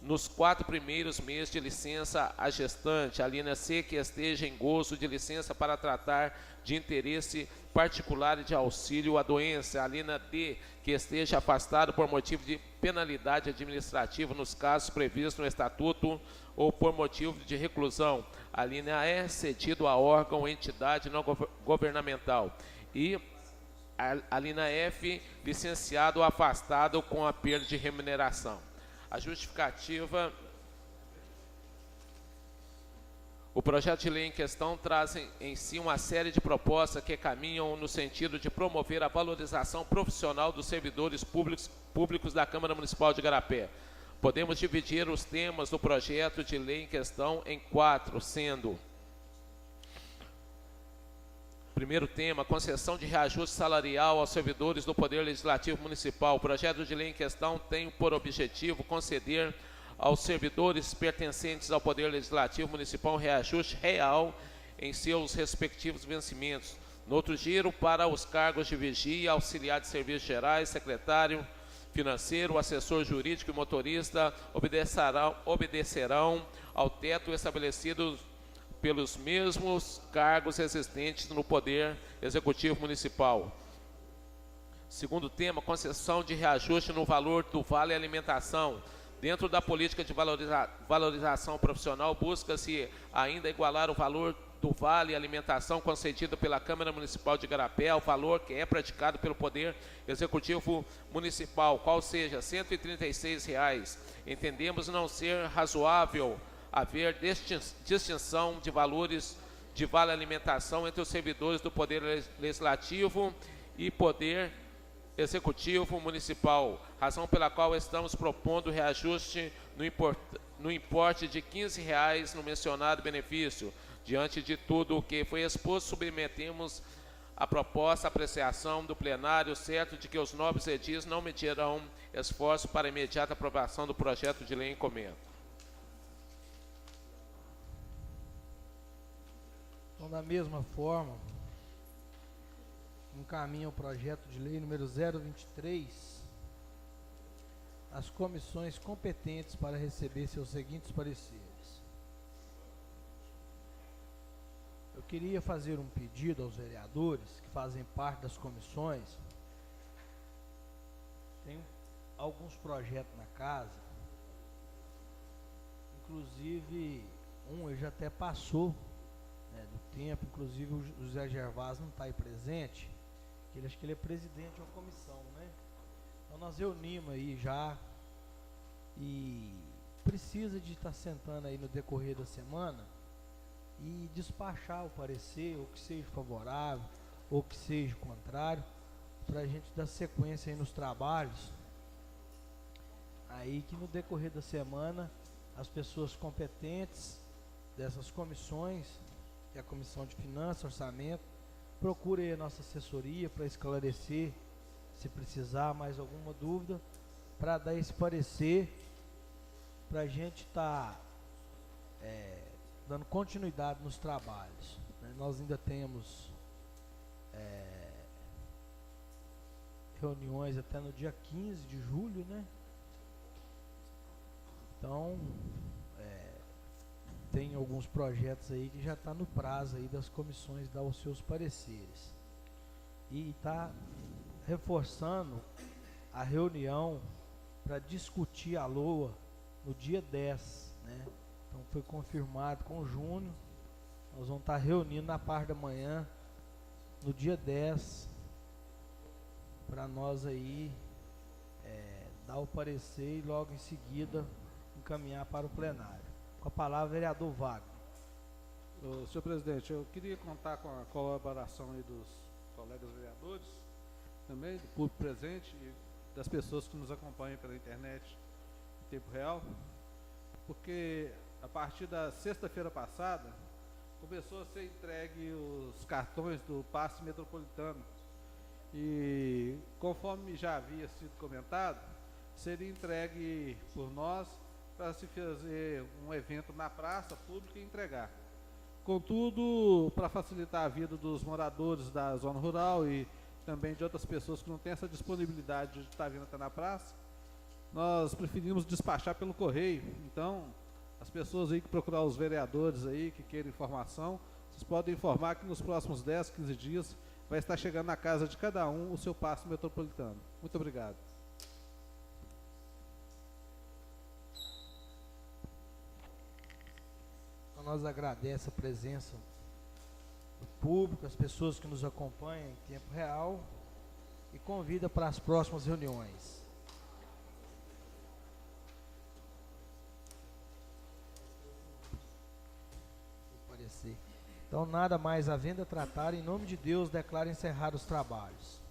nos 4 primeiros meses de licença à gestante. A linha C, que esteja em gozo de licença para tratar de interesse particular e de auxílio à doença. A linha D, que esteja afastado por motivo de penalidade administrativa nos casos previstos no Estatuto ou por motivo de reclusão. A linha E, cedido a órgão ou entidade não governamental. E a linha F, licenciado ou afastado com a perda de remuneração. A justificativa. O projeto de lei em questão traz em si uma série de propostas que caminham no sentido de promover a valorização profissional dos servidores públicos da Câmara Municipal de Igarapé. Podemos dividir os temas do projeto de lei em questão em 4, sendo: primeiro tema, concessão de reajuste salarial aos servidores do Poder Legislativo Municipal. O projeto de lei em questão tem por objetivo conceder aos servidores pertencentes ao Poder Legislativo Municipal um reajuste real em seus respectivos vencimentos. No outro giro, para os cargos de vigia, auxiliar de serviços gerais, secretário financeiro, assessor jurídico e motorista obedecerão ao teto estabelecido pelos mesmos cargos existentes no Poder Executivo Municipal. Segundo tema, concessão de reajuste no valor do Vale Alimentação. Dentro da política de valorização profissional, busca-se ainda igualar o valor do Vale Alimentação concedido pela Câmara Municipal de Igarapé ao valor que é praticado pelo Poder Executivo Municipal, qual seja R$ 136. Entendemos não ser razoável haver distinção de valores de Vale Alimentação entre os servidores do Poder Legislativo e Poder Executivo Municipal, razão pela qual estamos propondo reajuste no importe de R$ 15 no mencionado benefício. Diante de tudo o que foi exposto, submetemos a proposta à apreciação do plenário, certo de que os nobres edis não medirão esforço para a imediata aprovação do projeto de lei em comento. Então, da mesma forma, encaminha o projeto de lei número 023 às comissões competentes para receber seus seguintes pareceres. Eu queria fazer um pedido aos vereadores que fazem parte das comissões. Tem alguns projetos na casa, inclusive ele já até passou, né, do tempo, inclusive o José Gervásio não está aí presente, acho que ele é presidente de uma comissão, né? Então nós reunimos aí já e precisa de estar sentando aí no decorrer da semana e despachar o parecer, ou que seja favorável, ou que seja contrário, para a gente dar sequência aí nos trabalhos, aí que no decorrer da semana as pessoas competentes dessas comissões, que é a Comissão de Finanças, Orçamento, procure a nossa assessoria para esclarecer, se precisar mais alguma dúvida, para dar esse parecer, para a gente estar dando continuidade nos trabalhos, né? Nós ainda temos reuniões até no dia 15 de julho, né? Então, tem alguns projetos aí que já está no prazo aí das comissões dar os seus pareceres. E está reforçando a reunião para discutir a LOA no dia 10, né? Então foi confirmado com o Júnior, nós vamos estar reunindo na parte da manhã, no dia 10, para nós aí dar o parecer e logo em seguida encaminhar para o plenário. Com a palavra, vereador Wagner. Senhor presidente, eu queria contar com a colaboração aí dos colegas vereadores, também do público presente e das pessoas que nos acompanham pela internet em tempo real, porque a partir da sexta-feira passada começou a ser entregue os cartões do passe metropolitano e, conforme já havia sido comentado, seria entregue por nós para se fazer um evento na praça pública e entregar. Contudo, para facilitar a vida dos moradores da zona rural e também de outras pessoas que não têm essa disponibilidade de estar vindo até na praça, nós preferimos despachar pelo correio. Então, as pessoas aí que procurar os vereadores aí, que queiram informação, vocês podem informar que nos próximos 10, 15 dias vai estar chegando na casa de cada um o seu passe metropolitano. Muito obrigado. Nós agradecemos a presença do público, as pessoas que nos acompanham em tempo real e convida para as próximas reuniões. Então, nada mais havendo a tratar, em nome de Deus, declaro encerrar os trabalhos.